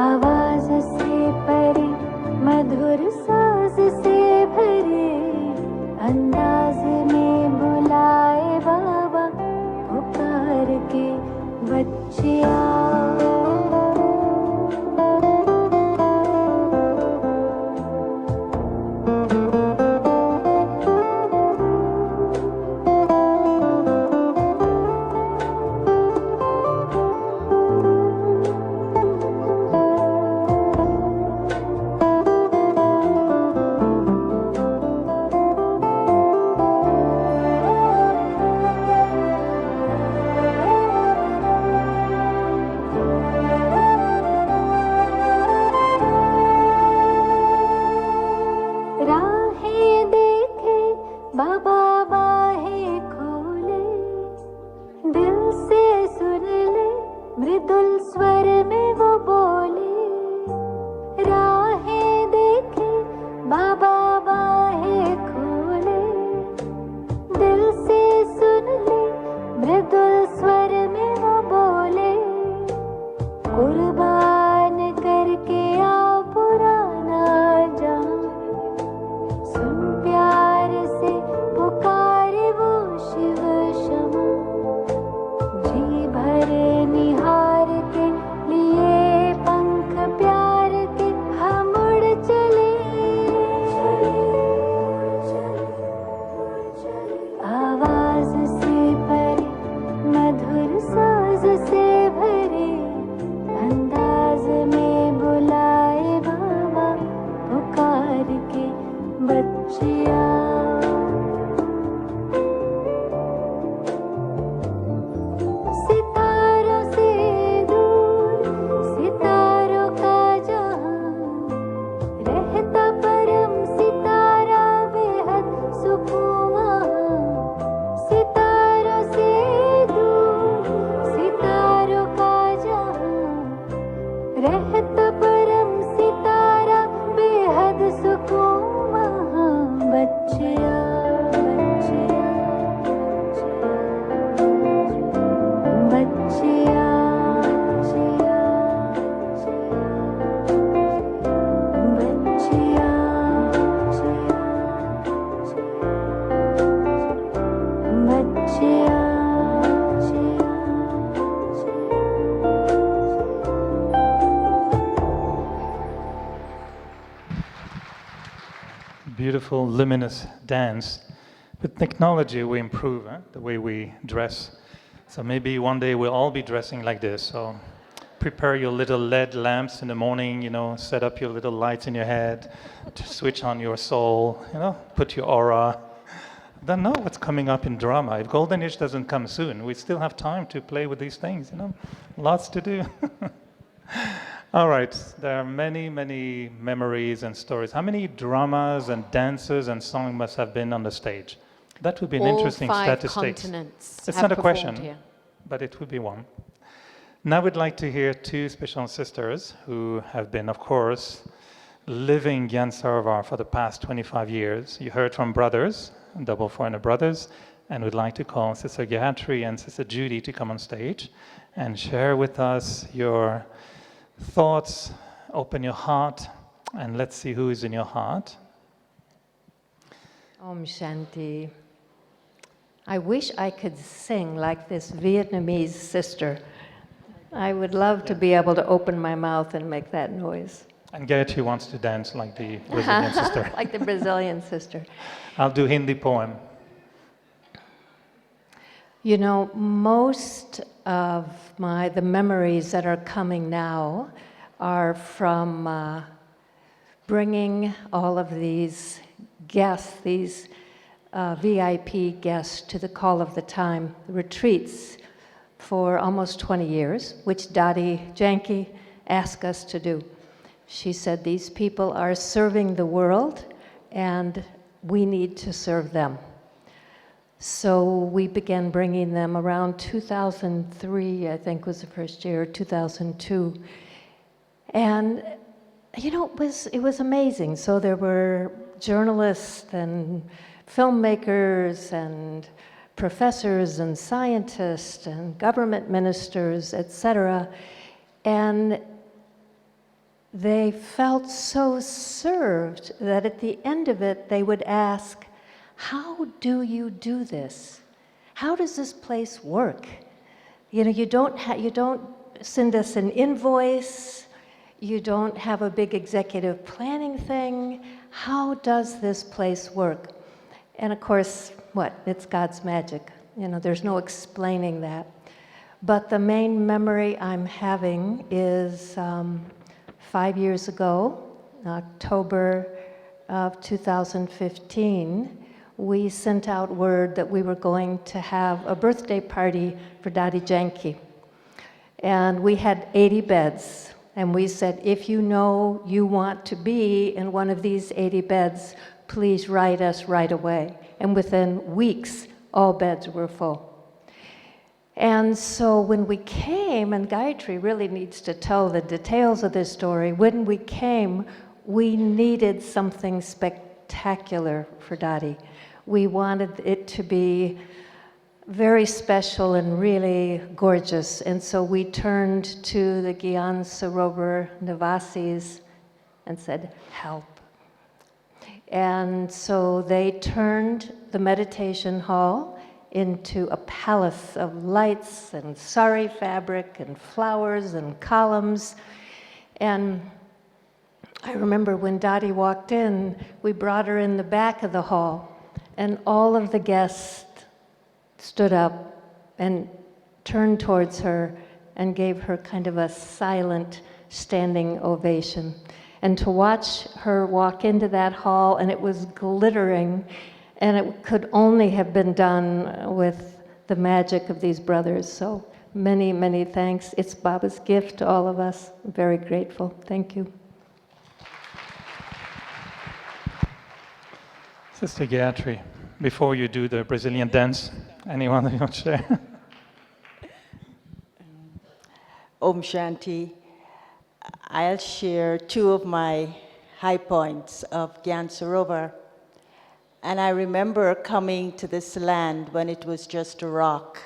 आवाज से परे मधुर साज से भरे अंदाज में बुलाए बाबा पुकार के बच्चिया राहें देखे बाबा बाहें खोले दिल से सुन ले मृदुल स्वर में वो बोले राहें देखे बाबा बाहें खोले दिल से सुन ले मृदुल स्वर में वो बोले कुर्बान करके आ पुराना जान सुन प्यार से पुकारे वो शिव क्षमा जी भर निहार के लिए पंख प्यार के हम उड़ चले आवाज से परे मधुर साज से भरे अंदाज में बुलाए बाबा पुकार के बच्चिया सितारों से दूर सितारों का जहां रहता परम सितारा बेहद सुकून वहां सितारों से दूर सितारों का जहां रहता परम सितारा बेहद सुकून वहां बच्चिया बच्चिया बच्चिया बच्चिया Beautiful, luminous dance. With technology, we improve the way we dress. So maybe one day we'll all be dressing like this. So prepare your little LED lamps in the morning, set up your little lights in your head, to switch on your soul, put your aura. Don't know what's coming up in drama. If Golden Age doesn't come soon, we still have time to play with these things, Lots to do. All right, there are many, many memories and stories. How many dramas and dances and songs must have been on the stage? That would be an interesting All 5 statistic. continents It's have not a question, performed here. but it would be one. Now we'd like to hear 2 special sisters who have been, of course, living Gyan Sarovar for the past 25 years. You heard from brothers, double foreigner brothers, and we'd like to call Sister Gayatri and Sister Judy to come on stage and share with us your thoughts. Open your heart, and let's see who is in your heart. Om Shanti. I wish I could sing like this Vietnamese sister. I would love to be able to open my mouth and make that noise. And Gayatri wants to dance like the Brazilian sister. Like the Brazilian sister. I'll do Hindi poem. Most of the memories that are coming now are from bringing all of these guests, these VIP guests, to the Call of the Time retreats for almost 20 years, which Dadi Janki asked us to do. She said, these people are serving the world, and we need to serve them. So we began bringing them around 2003, I think was the first year, 2002. And, it was amazing. So there were journalists and filmmakers and professors and scientists and government ministers, etc. And they felt so served that at the end of it, they would ask, how do you do this? How does this place work? You know, you don't send us an invoice, you don't have a big executive planning thing. How does this place work? And of course, it's God's magic. You know, there's no explaining that. But the main memory I'm having is 5 years ago, October of 2015, we sent out word that we were going to have a birthday party for Daddy Janki. And we had 80 beds. And we said, if you know you want to be in one of these 80 beds, please write us right away. And within weeks, all beds were full. And so when we came, and Gayatri really needs to tell the details of this story, when we came, we needed something spectacular for Daddy. We wanted it to be very special and really gorgeous. And so we turned to the Gyan Sarovar Nivasis and said, help. And so they turned the meditation hall into a palace of lights and sari fabric and flowers and columns. And I remember when Dottie walked in, we brought her in the back of the hall, and all of the guests stood up and turned towards her and gave her kind of a silent standing ovation. And to watch her walk into that hall, and it was glittering, and it could only have been done with the magic of these brothers. So many, many thanks. It's Baba's gift to all of us. I'm very grateful. Thank you. Sister Gayatri, before you do the Brazilian dance, anyone that you want to share? Om Shanti. I'll share two of my high points of Gyan Sarovar. And I remember coming to this land when it was just a rock.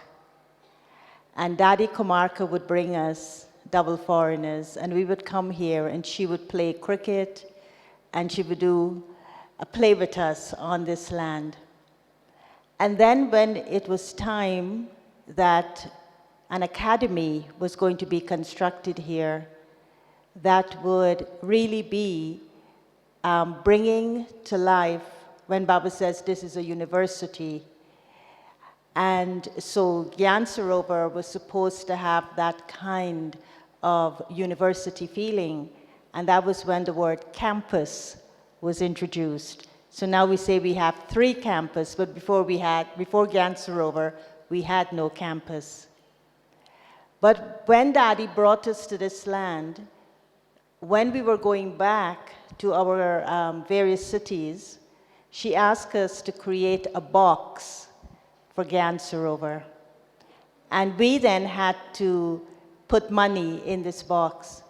And Daddy Komarka would bring us double foreigners, and we would come here, and she would play cricket, and she would do a play with us on this land. And then when it was time that an academy was going to be constructed here, that would really be bringing to life, when Baba says this is a university. And so Gyan Sarovar was supposed to have that kind of university feeling, and that was when the word campus was introduced. So now we say we have 3 campuses, but before Gyan Sarovar, we had no campus. But when Daddy brought us to this land, when we were going back to our various cities, she asked us to create a box for Gyan Sarovar. And we then had to put money in this box.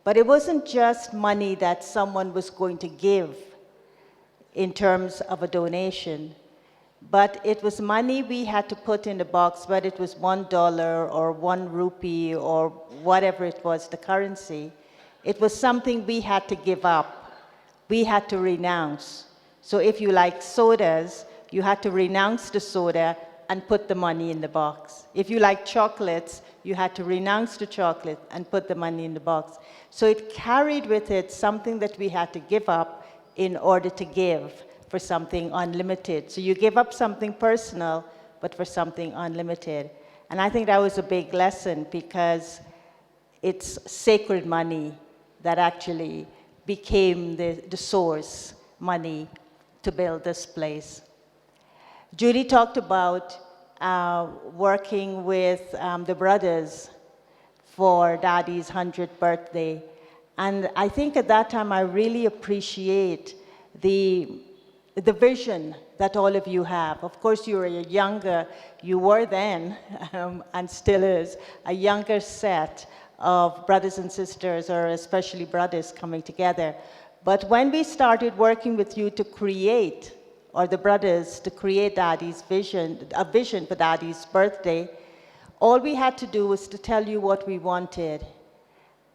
But it wasn't just money that someone was going to give in terms of a donation, but it was money we had to put in the box, whether it was $1 or 1 rupee or whatever it was, the currency. It was something we had to give up. We had to renounce. So if you like sodas, you had to renounce the soda and put the money in the box. If you like chocolates, you had to renounce the chocolate and put the money in the box. So it carried with it something that we had to give up in order to give for something unlimited. So you give up something personal, but for something unlimited. And I think that was a big lesson, because it's sacred money that actually became the source money to build this place. Judy talked about working with the brothers for Daddy's 100th birthday. And I think at that time I really appreciate the vision that all of you have. Of course, you were then, and still is, a younger set of brothers and sisters, or especially brothers, coming together. But when we started working with you to create, or the brothers to create Daddy's vision, a vision for Daddy's birthday, all we had to do was to tell you what we wanted.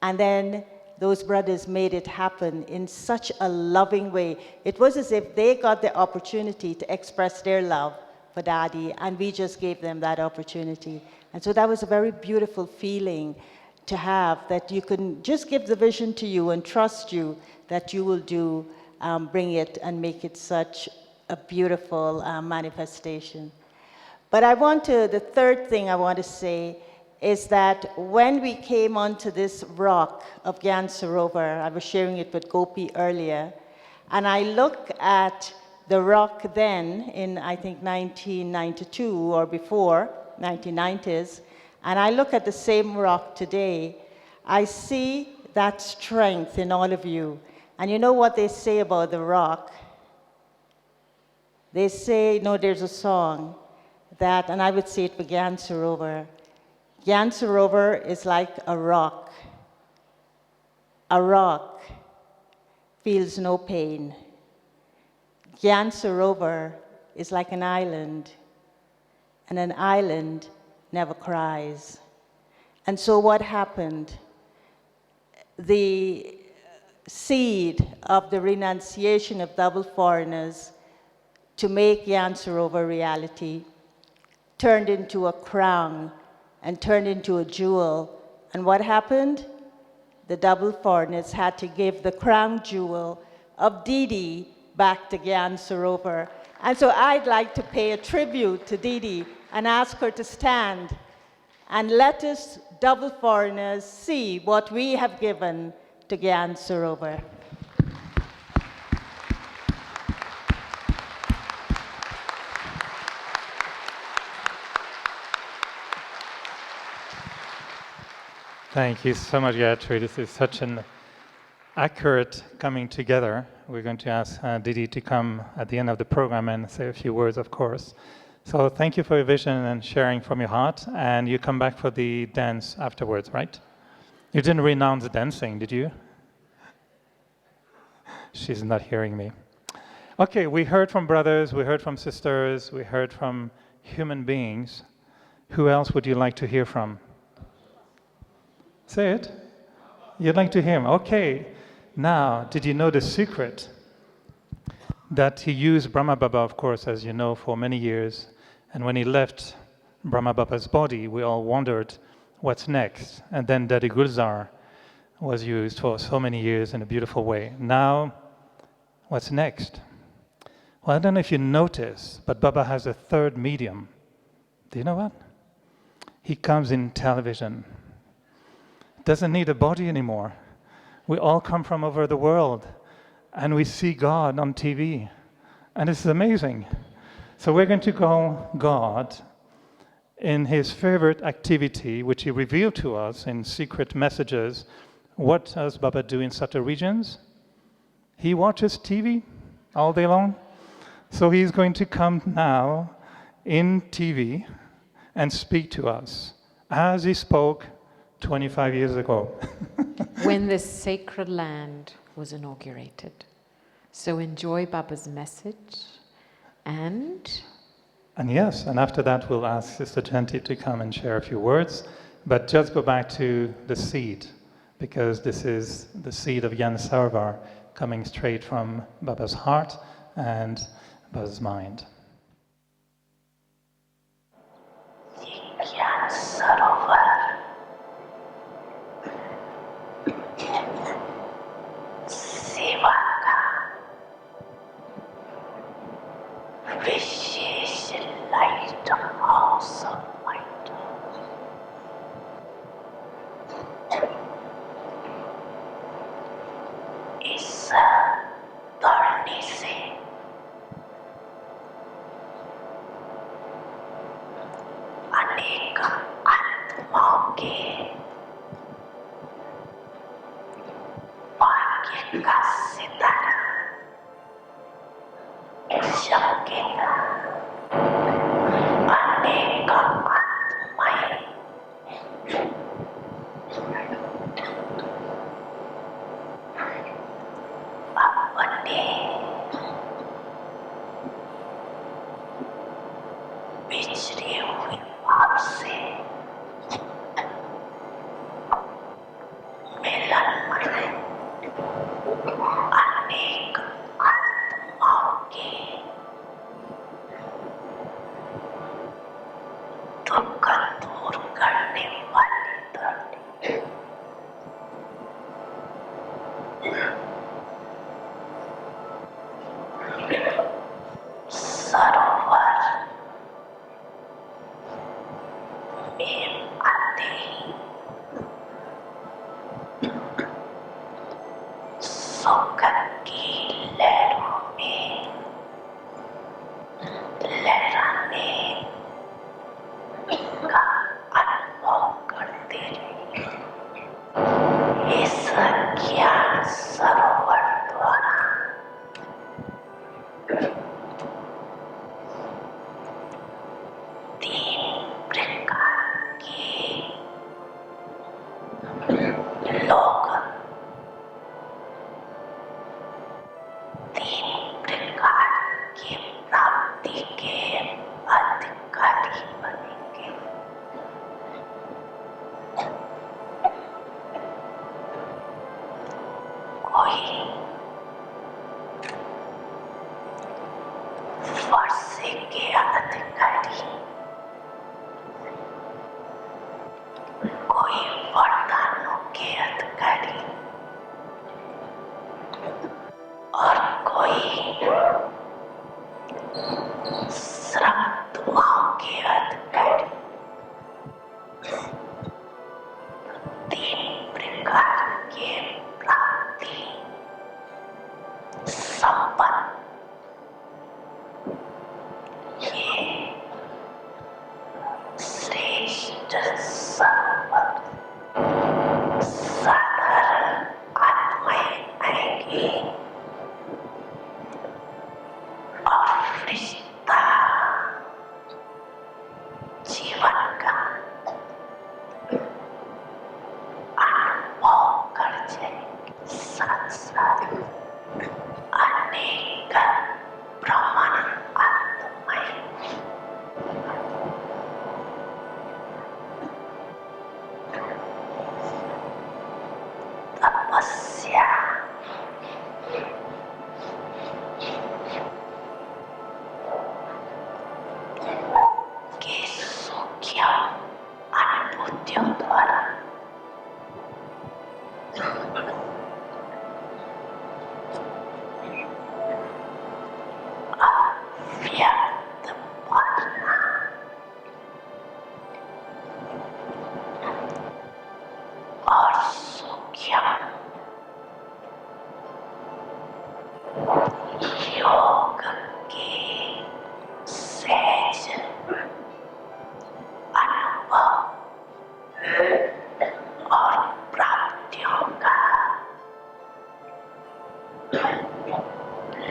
And then those brothers made it happen in such a loving way. It was as if they got the opportunity to express their love for Daddy, and we just gave them that opportunity. And so that was a very beautiful feeling to have, that you can just give the vision to you and trust you that you will do, bring it and make it such a beautiful manifestation. But the third thing I want to say is that when we came onto this rock of Gyan Sarovar, I was sharing it with Gopi earlier, and I look at the rock then in, I think, 1992 or before, 1990s, and I look at the same rock today, I see that strength in all of you. And you know what they say about the rock? They say, there's a song that, and I would say it for Gyan Sarovar. Gyan Sarovar is like a rock. A rock feels no pain. Gyan Sarovar is like an island, and an island never cries. And so what happened? The seed of the renunciation of double foreigners to make Gyan Sarovar reality turned into a crown and turned into a jewel. And what happened? The double foreigners had to give the crown jewel of Didi back to Gyan Sarovar. And so I'd like to pay a tribute to Didi and ask her to stand and let us double foreigners see what we have given to Gyan Sarovar. Thank you so much, Gayatri. This is such an accurate coming together. We're going to ask Didi to come at the end of the program and say a few words, of course. So thank you for your vision and sharing from your heart. And you come back for the dance afterwards, right? You didn't renounce dancing, did you? She's not hearing me. Okay, we heard from brothers, we heard from sisters, we heard from human beings. Who else would you like to hear from? Say it. You'd like to hear him. Okay. Now, did you know the secret? That he used Brahma Baba, of course, as you know, for many years. And when he left Brahma Baba's body, we all wondered what's next. And then Daddy Gulzar was used for so many years in a beautiful way. Now, what's next? Well, I don't know if you notice, but Baba has a third medium. Do you know what? He comes in television. Doesn't need a body anymore. We all come from over the world and we see God on TV. And this is amazing. So we're going to call God in his favorite activity, which he revealed to us in secret messages. What does Baba do in Satta regions? He watches TV all day long. So he's going to come now in TV and speak to us as he spoke 25 years ago. When this sacred land was inaugurated. So enjoy Baba's message and yes, and after that we'll ask Sister Janti to come and share a few words, but just go back to the seed, because this is the seed of Gyan Sarovar coming straight from Baba's heart and Baba's mind. Gyan Sarovar सेवा का विशेष light house light इस धरनी से अनेक आत्माओं के का सितारा चमकेगा अनेक आत्माएं अपने बिछड़े हुए बाप से मिलन मनाएंगे सुख की लहरों में लहराने का अनुभव करते रहे। इस ज्ञान सरोवर द्वारा तीन प्रकार के लोग, तीन प्रकार की प्राप्ति के अधिकारी बनेंगे। कोई वर्षे के अधिकारी, कोई वरदानों के अधिकारी और कोई श्रम दुआओं के अधिकारी। तीन प्रकार के प्राप्ति संपन्न ये श्रेष्ठ सरोवर साधारण आत्माएं आएंगी और रिश्ता जीवन का अनुभव कर जाएंगे। साथ साथ अनेक ब्रह्मांड आत्माएं तपस्या के सूक्ष्म अनुभूतियों द्वारा अव्यक्त भावना और सूक्ष्म योग के सहज अनुभव और प्राप्तियों का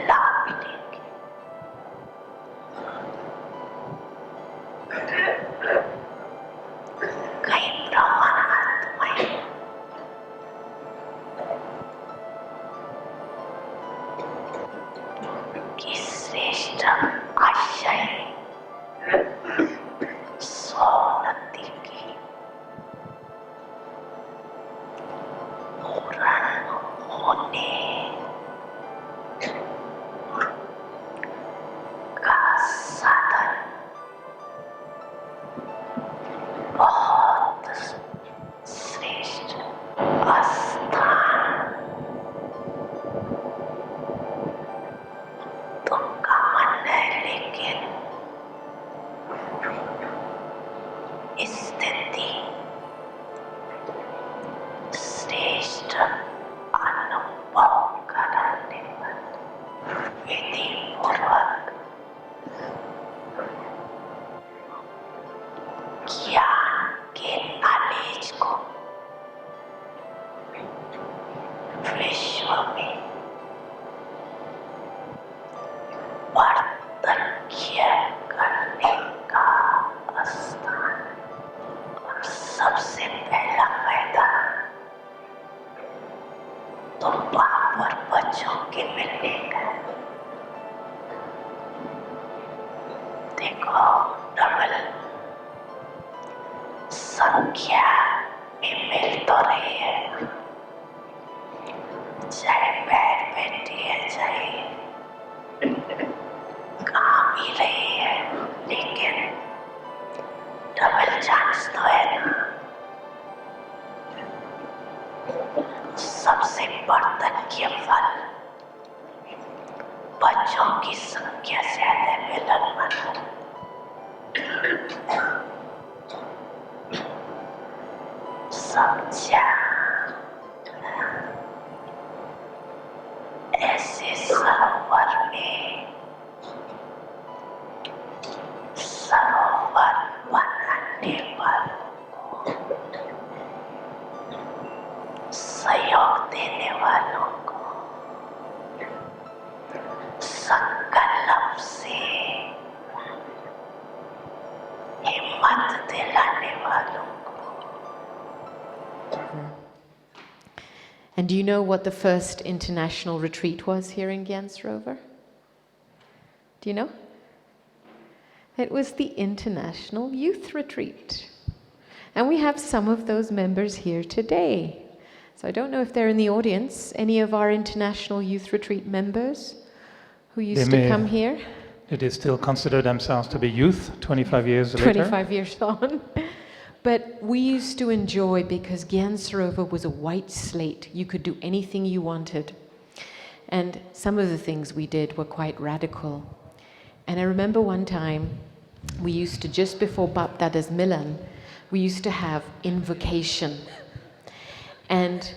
लाभ लेंगे। कई ब्राह्मण आत्माएं की श्रेष्ठ आशय सोनती की पूर्ण होने का साधन बहुत श्रेष्ठ स्थान तुमका मन है, लेकिन स्थिति श्रेष्ठ अनुभव कराने पर विधि पूर्वक ज्ञान के नॉलेज को विश्व में वर्तनीय करने का स्थान। सबसे पहला मैदान तो बाप और बच्चों के मिलने का। देखो डबल संख्या में मिल तो रही है, चाहे बैठ बैठी है, चाहे काम ही रही है, लेकिन डबल चांस तो है ना। सबसे वर्तनीय फल बच्चों की संख्या से ज्यादा मिलन मना। समझा? And do you know what the first international retreat was here in Gyan Sarovar? Do you know? It was the International Youth Retreat. And we have some of those members here today. So I don't know if they're in the audience, any of our International Youth Retreat members who used to come here. They still consider themselves to be youth 25 years later. 25 years on. But we used to enjoy, because Gyan Sarovar was a white slate. You could do anything you wanted. And some of the things we did were quite radical. And I remember one time, we used to, just before Bap Dada's Milan, we used to have invocation. And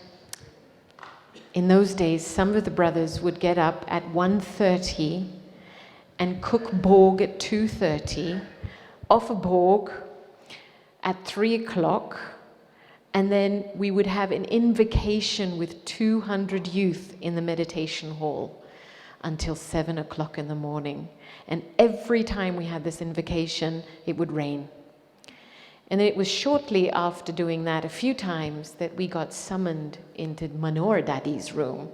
in those days, some of the brothers would get up at 1:30 and cook bhog at 2:30, offer bhog at 3 o'clock, and then we would have an invocation with 200 youth in the meditation hall until 7 o'clock in the morning. And every time we had this invocation, it would rain. And then it was shortly after doing that a few times that we got summoned into Manor Dadi's room.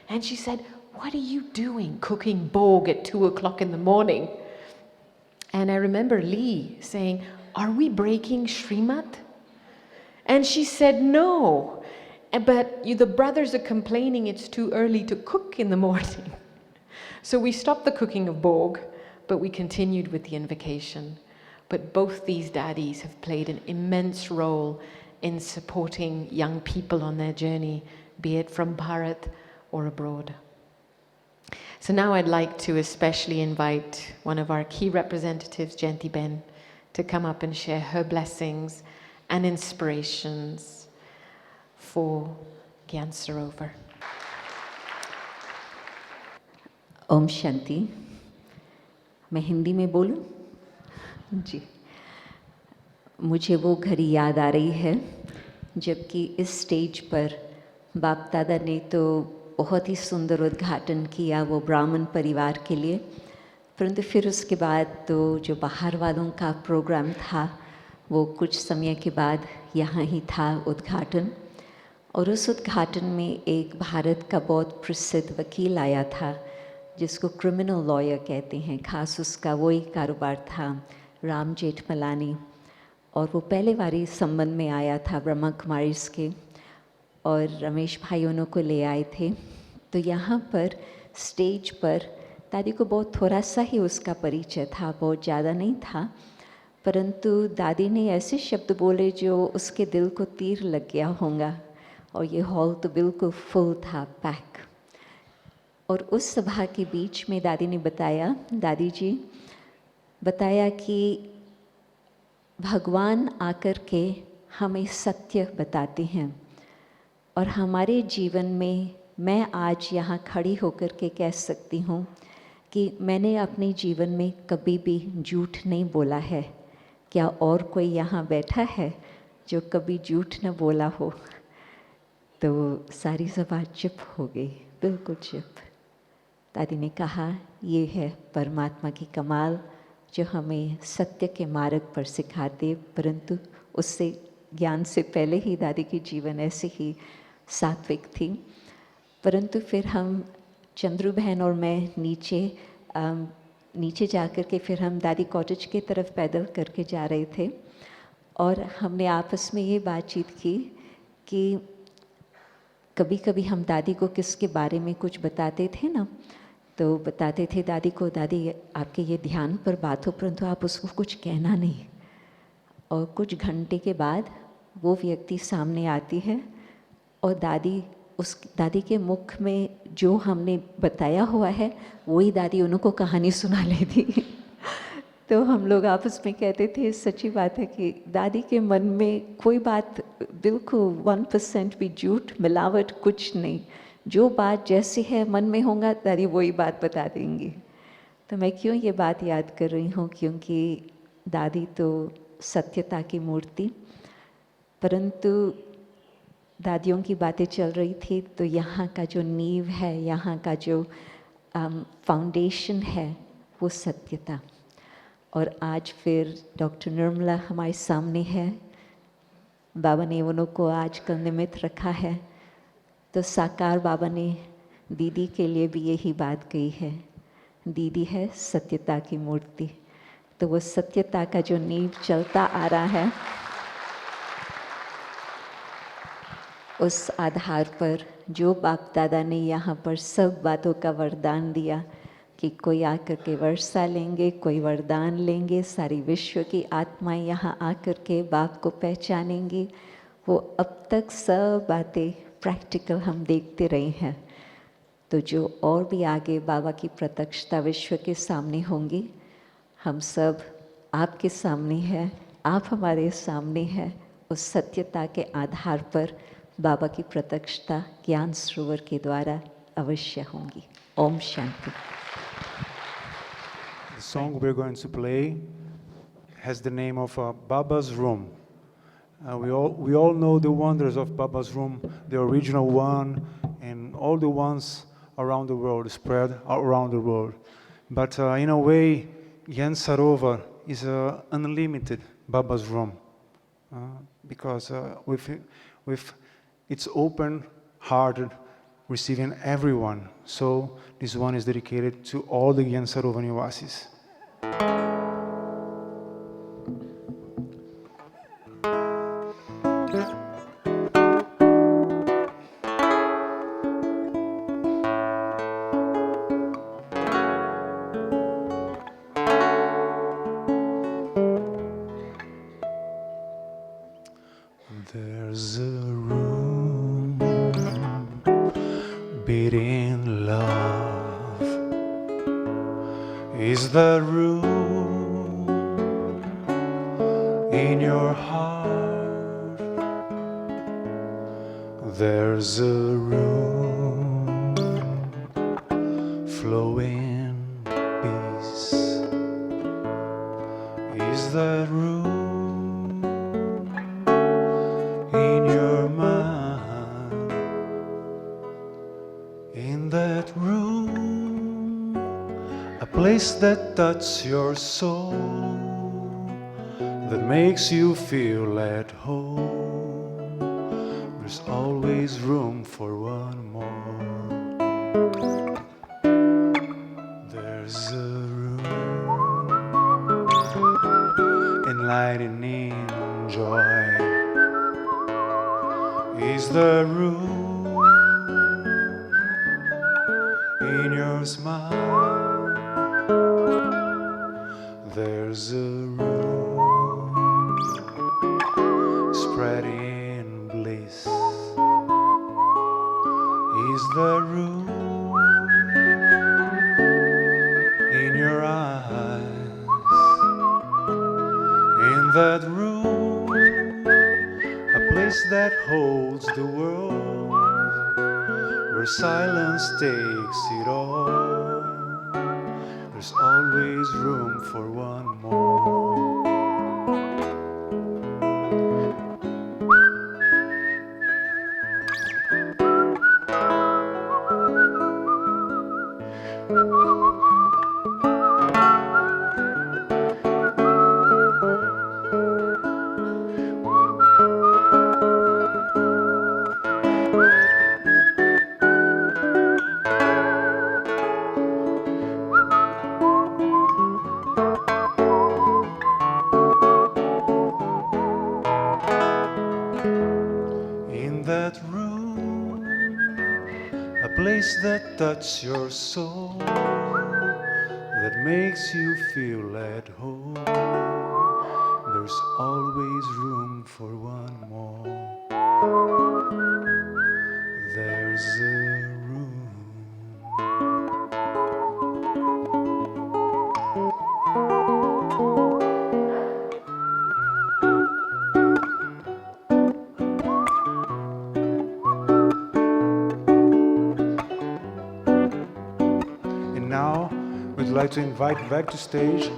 And she said, "What are you doing cooking bhog at 2 o'clock in the morning?" And I remember Lee saying, "Are we breaking Srimad?" And she said, "No, but the brothers are complaining it's too early to cook in the morning." So we stopped the cooking of bhog, but we continued with the invocation. But both these daddies have played an immense role in supporting young people on their journey, be it from Bharat or abroad. So now I'd like to especially invite one of our key representatives, Jayanti Ben, to come up and share her blessings and inspirations for Gyan Sarovar. Om Shanti. मैं हिंदी में बोलूं? जी। मुझे वो घड़ी याद आ रही है जबकि इस स्टेज पर बाप दादा ने तो बहुत ही सुंदर उद्घाटन किया वो ब्राह्मण परिवार के लिए, परंतु फिर उसके बाद तो जो बाहर वालों का प्रोग्राम था वो कुछ समय के बाद यहाँ ही था उद्घाटन। और उस उद्घाटन में एक भारत का बहुत प्रसिद्ध वकील आया था जिसको क्रिमिनल लॉयर कहते हैं, खास उसका वही कारोबार था, राम जेठमलानी। और वो पहले बारी संबंध में आया था ब्रह्मा कुमारीज के, और रमेश भाई उन्हों को ले आए थे। तो यहाँ पर स्टेज पर दादी को बहुत थोड़ा सा ही उसका परिचय था, बहुत ज़्यादा नहीं था, परंतु दादी ने ऐसे शब्द बोले जो उसके दिल को तीर लग गया होगा। और ये हॉल तो बिल्कुल फुल था, पैक। और उस सभा के बीच में दादी ने बताया, दादी जी बताया कि भगवान आकर के हमें सत्य बताते हैं, और हमारे जीवन में मैं आज यहाँ खड़ी होकर के कह सकती हूँ कि मैंने अपने जीवन में कभी भी झूठ नहीं बोला है। क्या और कोई यहाँ बैठा है जो कभी झूठ न बोला हो? तो सारी सभा चुप हो गई, बिल्कुल चुप। दादी ने कहा, ये है परमात्मा की कमाल जो हमें सत्य के मार्ग पर सिखाते, परंतु उससे ज्ञान से पहले ही दादी की जीवन ऐसे ही सात्विक थी। परंतु फिर हम चंद्रू बहन और मैं नीचे जा कर के फिर हम दादी कॉटेज की तरफ पैदल करके जा रहे थे, और हमने आपस में ये बातचीत की कि कभी कभी हम दादी को किसके बारे में कुछ बताते थे ना, तो बताते थे दादी को, दादी आपके ये ध्यान पर बात हो परंतु आप उसको कुछ कहना नहीं। और कुछ घंटे के बाद वो व्यक्ति सामने आती है और दादी के मुख में जो हमने बताया हुआ है वही दादी उनको कहानी सुना लेती। तो हम लोग आपस में कहते थे, सच्ची बात है कि दादी के मन में कोई बात बिल्कुल 1% भी झूठ मिलावट कुछ नहीं, जो बात जैसी है मन में होगा दादी वही बात बता देंगी। तो मैं क्यों ये बात याद कर रही हूँ, क्योंकि दादी तो सत्यता की मूर्ति, परंतु दादियों की बातें चल रही थी तो यहाँ का जो नींव है, यहाँ का जो फाउंडेशन है वो सत्यता। और आज फिर डॉक्टर निर्मला हमारे सामने है, बाबा ने उनको आजकल निमित्त रखा है, तो साकार बाबा ने दीदी के लिए भी यही बात कही है। दीदी है सत्यता की मूर्ति, तो वो सत्यता का जो नींव चलता आ रहा है, उस आधार पर जो बाप दादा ने यहाँ पर सब बातों का वरदान दिया कि कोई आकर के वर्षा लेंगे, कोई वरदान लेंगे, सारी विश्व की आत्माएं यहाँ आकर के बाप को पहचानेंगी, वो अब तक सब बातें प्रैक्टिकल हम देखते रहे हैं। तो जो और भी आगे बाबा की प्रत्यक्षता विश्व के सामने होंगी, हम सब आपके सामने हैं, आप हमारे सामने हैं। उस सत्यता के आधार पर बाबा की प्रत्यक्षता ज्ञान सरोवर के द्वारा अवश्य होंगी। Om Shanti. The song we're going to play has the name of Baba's Room. We all know the wonders of Baba's Room, the original one, and all the ones around the world, spread around the world. But in a way, Gyan Sarovar is unlimited Baba's Room, because with its open-hearted, receiving everyone. So this one is dedicated to all the Gyan Sarovar Nivasis. There's a room beating love. Is the room in your heart? There's a room flowing peace. Is that room in your mind? In that room, a place that touches your soul, that makes you feel at home. There's always room for one more. There's a room enlightening joy. Is the room in your smile? There's a room spreading bliss. Is the room in your eyes? In that room, a place that holds the world, where silence takes it all. There's always room for one more. In that room, a place that touches your soul, that makes you feel at home. There's always room for one more. There's a room. And now we'd like to invite back to stage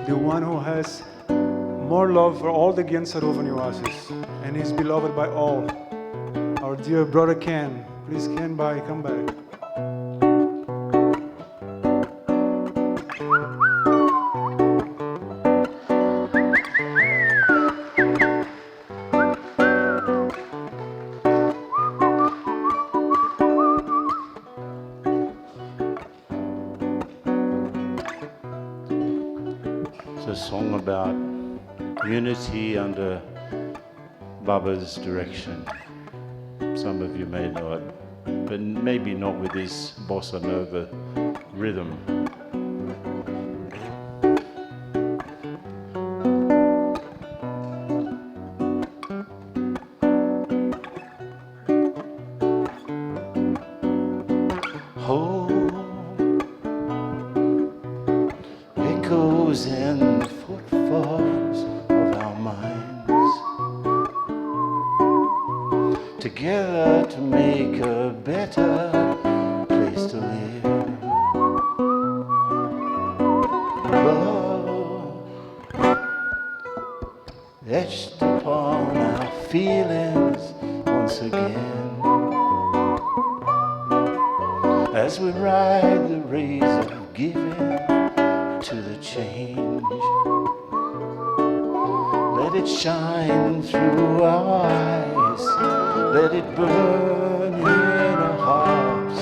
the one who has more love for all the Gyan Sarovar Nivasis and is beloved by all, our dear brother Ken. Please, Ken, come back. a song about unity under Baba's direction. Some of you may know it, but maybe not with this bossa nova rhythm. Echoes and footfalls of our minds together to make a better place to live. Love etched upon our feelings once again as we ride the rays of giving to the change. Let it shine through our eyes, let it burn in our hearts,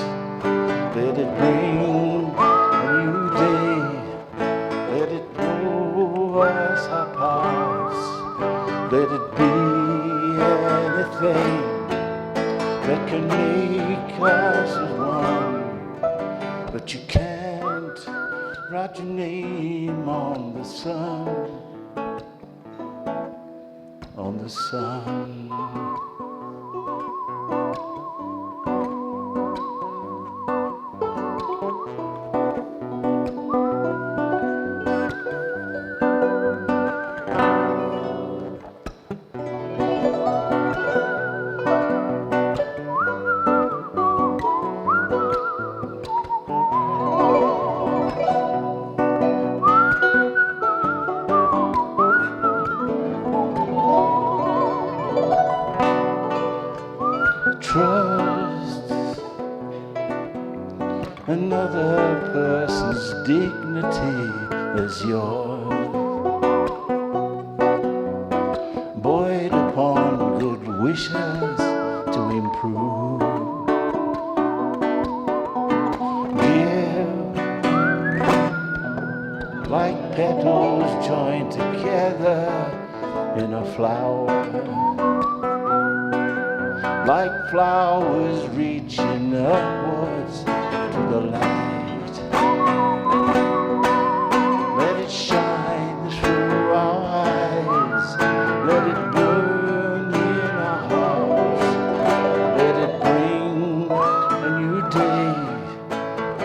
let it bring a new day, let it blow us apart, let it be anything that can make us as one. But you can't write your name on the sun, on the sun. Trust another person's dignity as yours, buoyed upon good wishes to improve. Give like petals joined together in a flower, like flowers reaching upwards to the light. Let it shine through our eyes, let it burn in our hearts, let it bring a new day,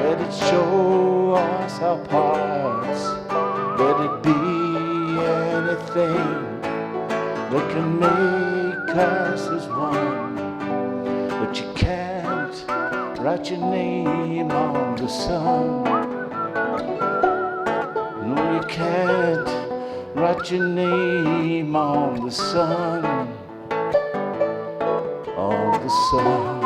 let it show us our parts, let it be anything that can make us as one. But you can't write your name on the sun. No, you can't write your name on the sun, on the sun.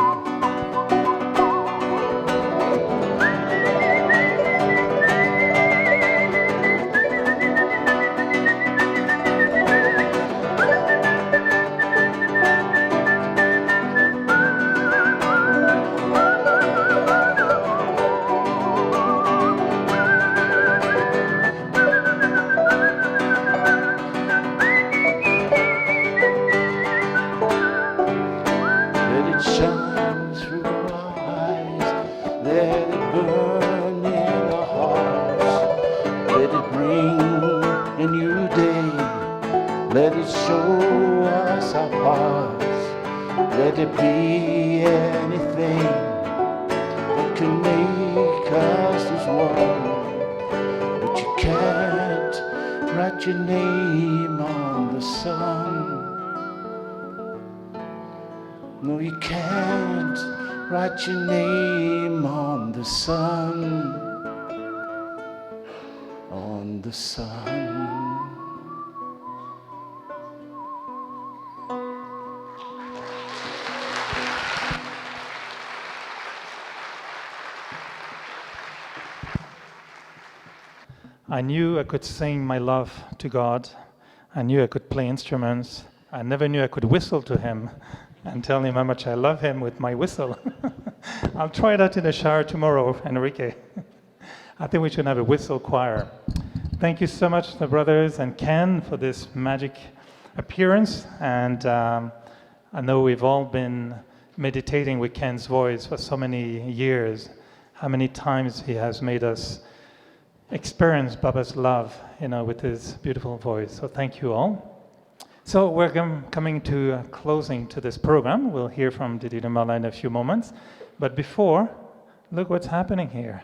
Shine through our eyes, let it burn in our hearts, let it bring a new day, let it show us our parts, let it be anything that can make us as one. But you can't write your name on the sun. No, you can't write your name on the sun, on the sun. I knew I could sing my love to God. I knew I could play instruments. I never knew I could whistle to him and tell him how much I love him with my whistle. I'll try that in the shower tomorrow, Enrique. I think we should have a whistle choir. Thank you so much, the brothers and Ken, for this magic appearance. And I know we've all been meditating with Ken's voice for so many years, how many times he has made us experience Baba's love, with his beautiful voice. So thank you all. So we're coming to a closing to this program. We'll hear from Didi Rumala in a few moments. But before, look what's happening here.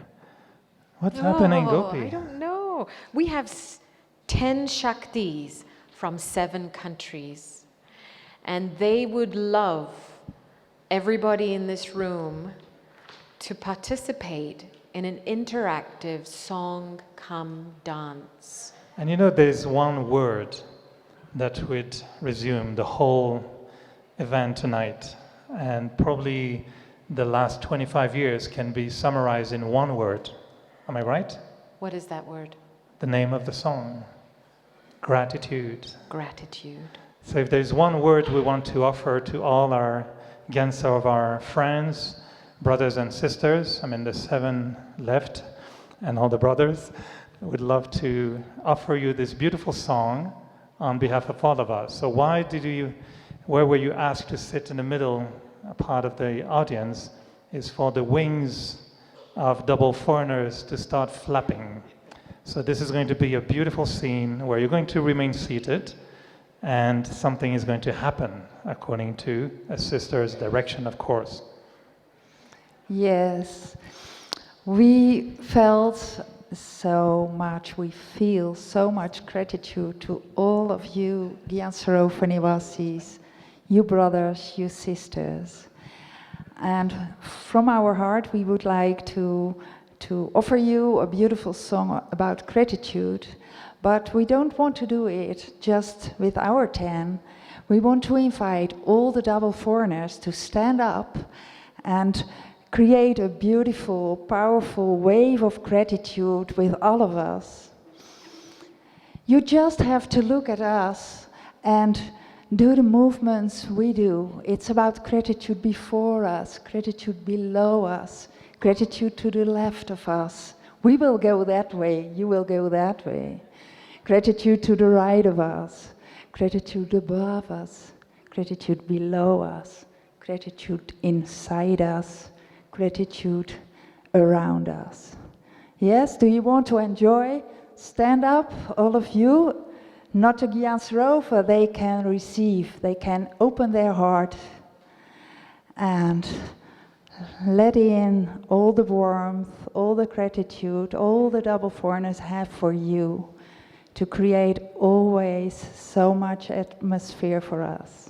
What's happening, Gopi? I don't know. We have 10 Shaktis from 7 countries. And they would love everybody in this room to participate in an interactive song come dance. And there's one word that would resume the whole event tonight. And probably the last 25 years can be summarized in one word. Am I right? What is that word? The name of the song. Gratitude. Gratitude. So if there's one word we want to offer to all our Gyan Sarovar friends, brothers and sisters, the 7 left, and all the brothers, would love to offer you this beautiful song on behalf of all of us. So where were you asked to sit in the middle part of the audience is for the wings of double foreigners to start flapping. So this is going to be a beautiful scene where you're going to remain seated and something is going to happen according to a sister's direction, of course. Yes, we felt so much, we feel so much gratitude to all of you Gyan Sarovar Nivasis, you brothers, you sisters. And from our heart we would like to offer you a beautiful song about gratitude, but we don't want to do it just with our 10. We want to invite all the double foreigners to stand up and create a beautiful, powerful wave of gratitude with all of us. You just have to look at us and do the movements we do. It's about gratitude before us, gratitude below us, gratitude to the left of us. We will go that way, you will go that way. Gratitude to the right of us, gratitude above us, gratitude below us, gratitude inside us, gratitude around us. Yes, do you want to enjoy? Stand up, all of you. Not a Gyan Sarovar, they can receive, they can open their heart and let in all the warmth, all the gratitude, all the double foreigners have for you to create always so much atmosphere for us.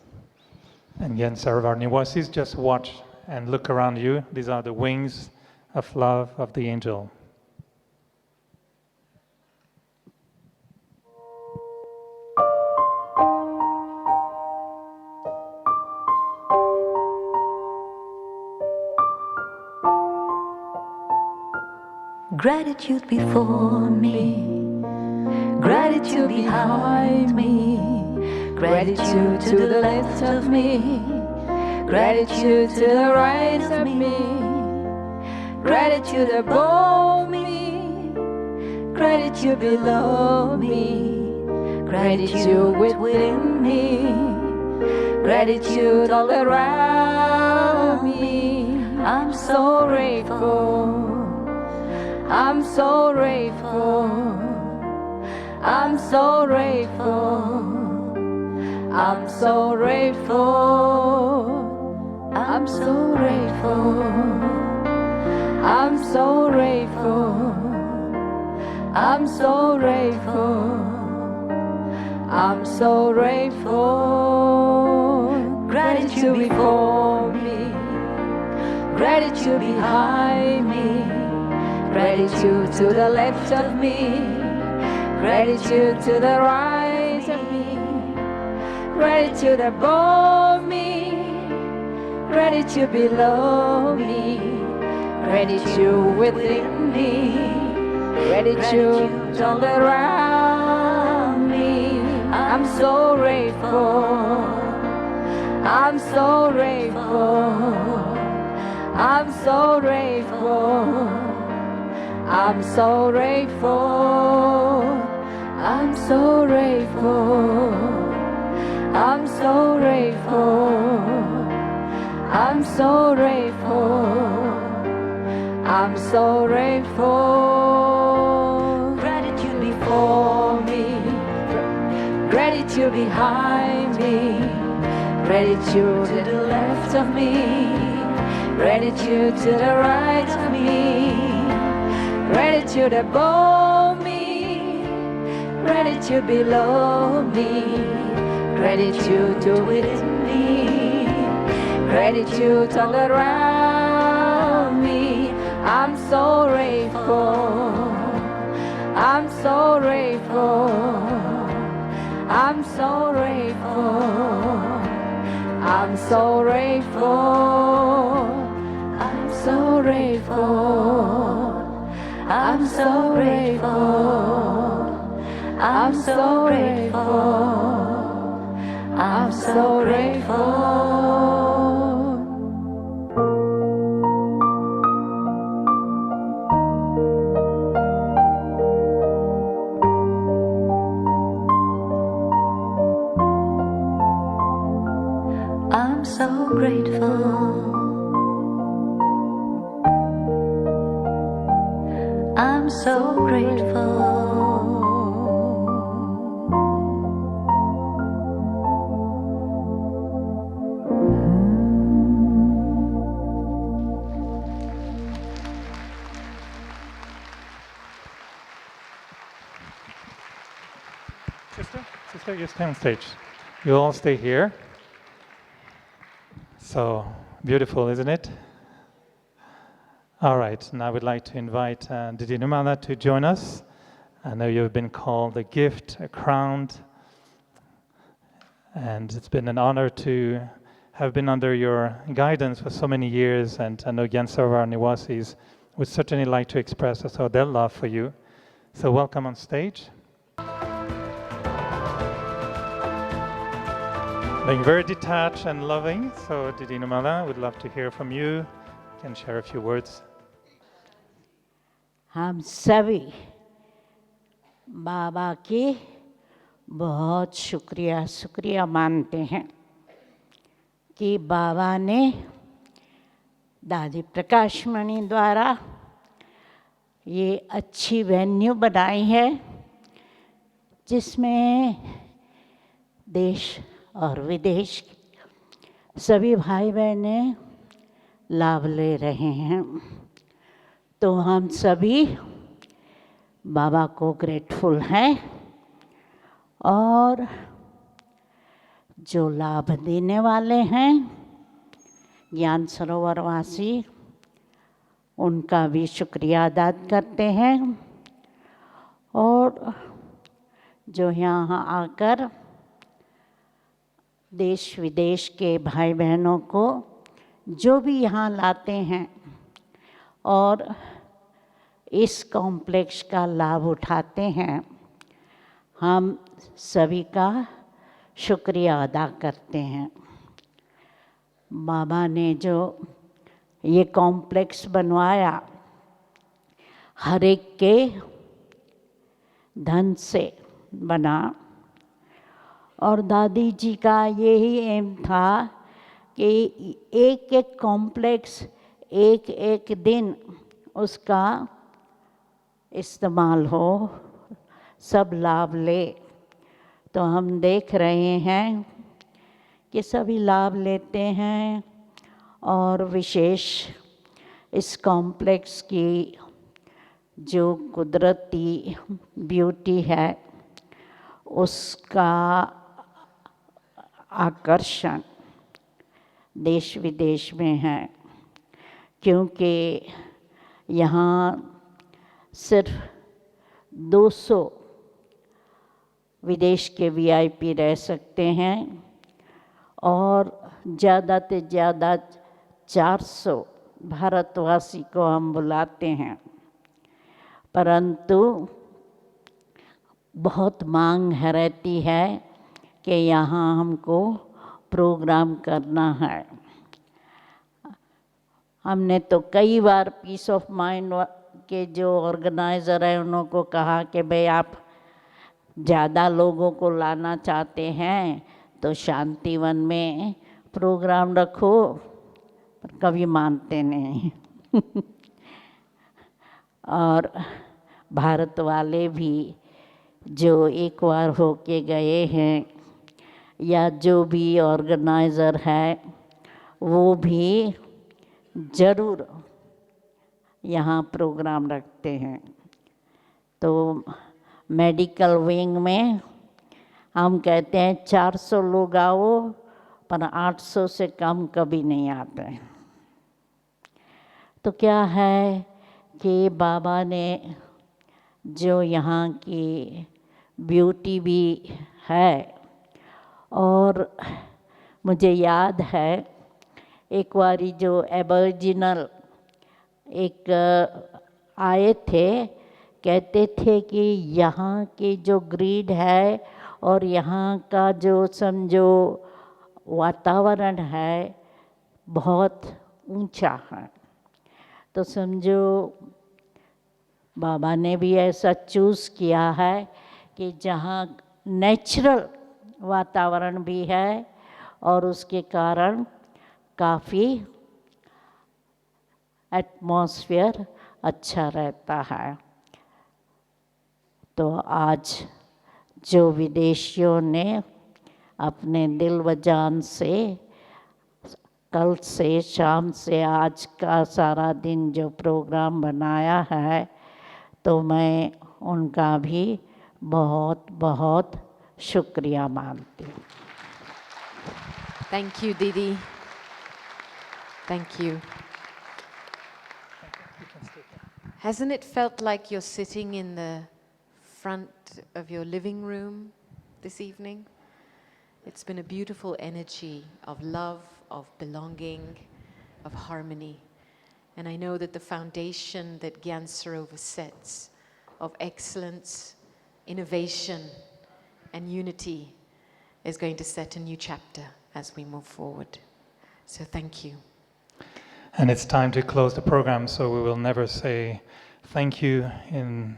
And Gyan Sarovar Nivasis, just watch and look around you. These are the wings of love of the angel. Gratitude before me, gratitude behind me, gratitude to the left of me, gratitude to the right of me, gratitude above me, gratitude below me, gratitude within me, gratitude all around me. I'm so grateful. I'm so grateful, I'm so grateful, I'm so grateful, I'm so grateful, I'm so grateful, I'm so grateful, I'm so grateful. Gratitude before me, gratitude behind me, gratitude to the left of me, gratitude to the right of me, gratitude above me, gratitude below me, gratitude within me, gratitude all around me. I'm so grateful, I'm so grateful, I'm so grateful, I'm so grateful, I'm so grateful. I'm so grateful. I'm so grateful. I'm so grateful. Gratitude before me, gratitude behind me, gratitude to the left of me, gratitude to the right of me, gratitude above me, gratitude below me, gratitude to within me, gratitude all around me. I'm so grateful. I'm so grateful. I'm so grateful. I'm so grateful. I'm so grateful. I'm so grateful. I'm so grateful. I'm so grateful. I'm so grateful. I'm so grateful. Sister, you stay on stage. You all stay here. So beautiful, isn't it? All right, now I would like to invite Didi Numala to join us. I know you've been called a gift, a crowned, and it's been an honor to have been under your guidance for so many years, and I know Gyan Sarovar Niwasis would certainly like to express also their love for you. So welcome on stage. Being very detached and loving, so Didi Numala, would love to hear from you. You can share a few words. हम सभी बाबा की बहुत शुक्रिया मानते हैं कि बाबा ने दादी प्रकाशमणि द्वारा ये अच्छी वेन्यू बनाई है जिसमें देश और विदेश सभी भाई बहनें लाभ ले रहे हैं। तो हम सभी बाबा को ग्रेटफुल हैं और जो लाभ देने वाले हैं ज्ञान सरोवर वासी उनका भी शुक्रिया अदा करते हैं और जो यहाँ आकर देश विदेश के भाई बहनों को जो भी यहाँ लाते हैं और इस कॉम्प्लेक्स का लाभ उठाते हैं, हम सभी का शुक्रिया अदा करते हैं। बाबा ने जो ये कॉम्प्लेक्स बनवाया हर एक के धन से बना और दादी जी का यही एम था कि एक एक कॉम्प्लेक्स एक एक दिन उसका इस्तेमाल हो, सब लाभ ले। तो हम देख रहे हैं कि सभी लाभ लेते हैं और विशेष इस कॉम्प्लेक्स की जो कुदरती ब्यूटी है उसका आकर्षण देश विदेश में है, क्योंकि यहाँ सिर्फ 200 विदेश के वीआईपी रह सकते हैं और ज़्यादा से ज़्यादा 400 भारतवासी को हम बुलाते हैं, परंतु बहुत मांग रहती है कि यहाँ हमको प्रोग्राम करना है। हमने तो कई बार पीस ऑफ माइंड के जो ऑर्गेनाइज़र है उनको कहा कि भाई आप ज़्यादा लोगों को लाना चाहते हैं तो शांतिवन में प्रोग्राम रखो, पर कभी मानते नहीं। और भारत वाले भी जो एक बार होके गए हैं या जो भी ऑर्गेनाइज़र है वो भी ज़रूर यहाँ प्रोग्राम रखते हैं। तो मेडिकल विंग में हम कहते हैं 400 लोग आओ, पर 800 से कम कभी नहीं आते। तो क्या है कि बाबा ने जो यहाँ की ब्यूटी भी है, और मुझे याद है एक बारी जो एबोरिजिनल एक आए थे, कहते थे कि यहाँ की जो ग्रीड है और यहाँ का जो समझो वातावरण है बहुत ऊंचा है। तो समझो बाबा ने भी ऐसा चूज़ किया है कि जहाँ नेचुरल वातावरण भी है और उसके कारण काफ़ी एटमॉस्फेयर अच्छा रहता है। तो आज जो विदेशियों ने अपने दिल व जान से कल से शाम से आज का सारा दिन जो प्रोग्राम बनाया है, तो मैं उनका भी बहुत बहुत शुक्रिया मानती हूँ। Thank you, Didi. Thank you. Hasn't it felt like you're sitting in the front of your living room this evening? It's been a beautiful energy of love, of belonging, of harmony. And I know that the foundation that Gyan Sarovar sets of excellence, innovation, and unity is going to set a new chapter as we move forward. So thank you. And it's time to close the program, so we will never say thank you in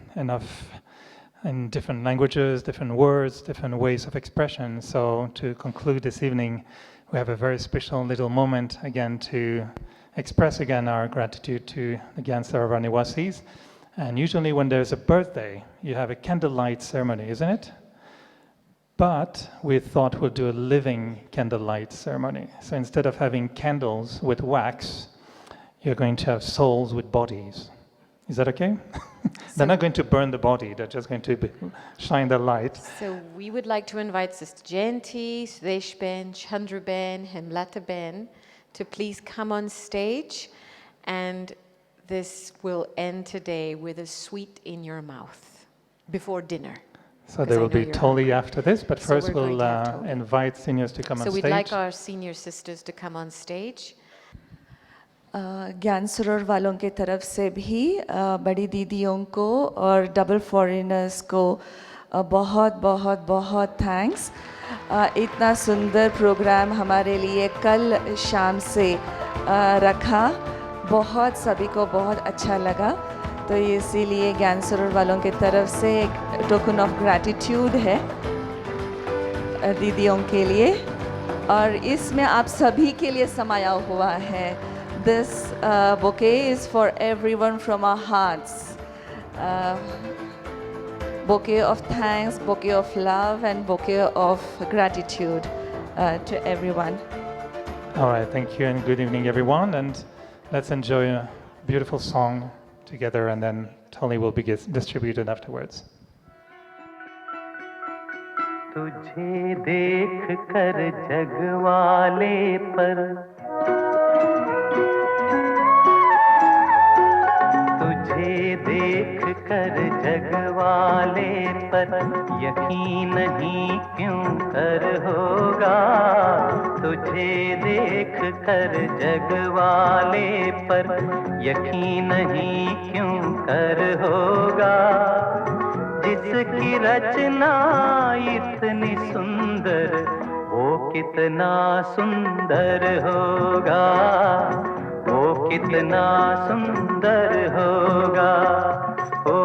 different languages, different words, different ways of expression. So to conclude this evening, we have a very special little moment again to express again our gratitude to the Gyan Sarovar Niwasis. And usually when there's a birthday, you have a candlelight ceremony, isn't it? But we thought we'll do a living candlelight ceremony. So instead of having candles with wax, you're going to have souls with bodies. Is that okay? They're not going to burn the body, they're just going to shine the light. So we would like to invite Sister Jayanti, Sudesh Ben, Chandra Ben, Hemlata Ben to please come on stage, and this will end today with a sweet in your mouth before dinner. So there will be Toli after this, but first we'll invite seniors to come on So stage. we'd like our senior sisters to come on stage. ज्ञान सरोवर वालों के तरफ से भी बड़ी दीदियों को और डबल फॉरेनर्स को बहुत बहुत बहुत थैंक्स। इतना सुंदर प्रोग्राम हमारे लिए कल शाम से रखा, बहुत सभी को बहुत अच्छा लगा। तो इसीलिए ज्ञान सरोवर वालों के तरफ से एक टोकन ऑफ ग्रैटिट्यूड है दीदियों के लिए, और इसमें आप सभी के लिए समाया हुआ है। This bouquet is for everyone from our hearts. Bouquet of thanks, bouquet of love, and bouquet of gratitude to everyone. All right, thank you and good evening everyone, and let's enjoy a beautiful song together, and then Toli will be distributed afterwards. तुझे देख कर जगवाले पर तुझे देख कर जगवाले पर यकीन नहीं क्यों कर होगा, तुझे देख कर जगवाले पर यकीन नहीं क्यों कर होगा। जिसकी रचना इतनी सुंदर, वो कितना सुंदर होगा, वो कितना सुंदर होगा। ओ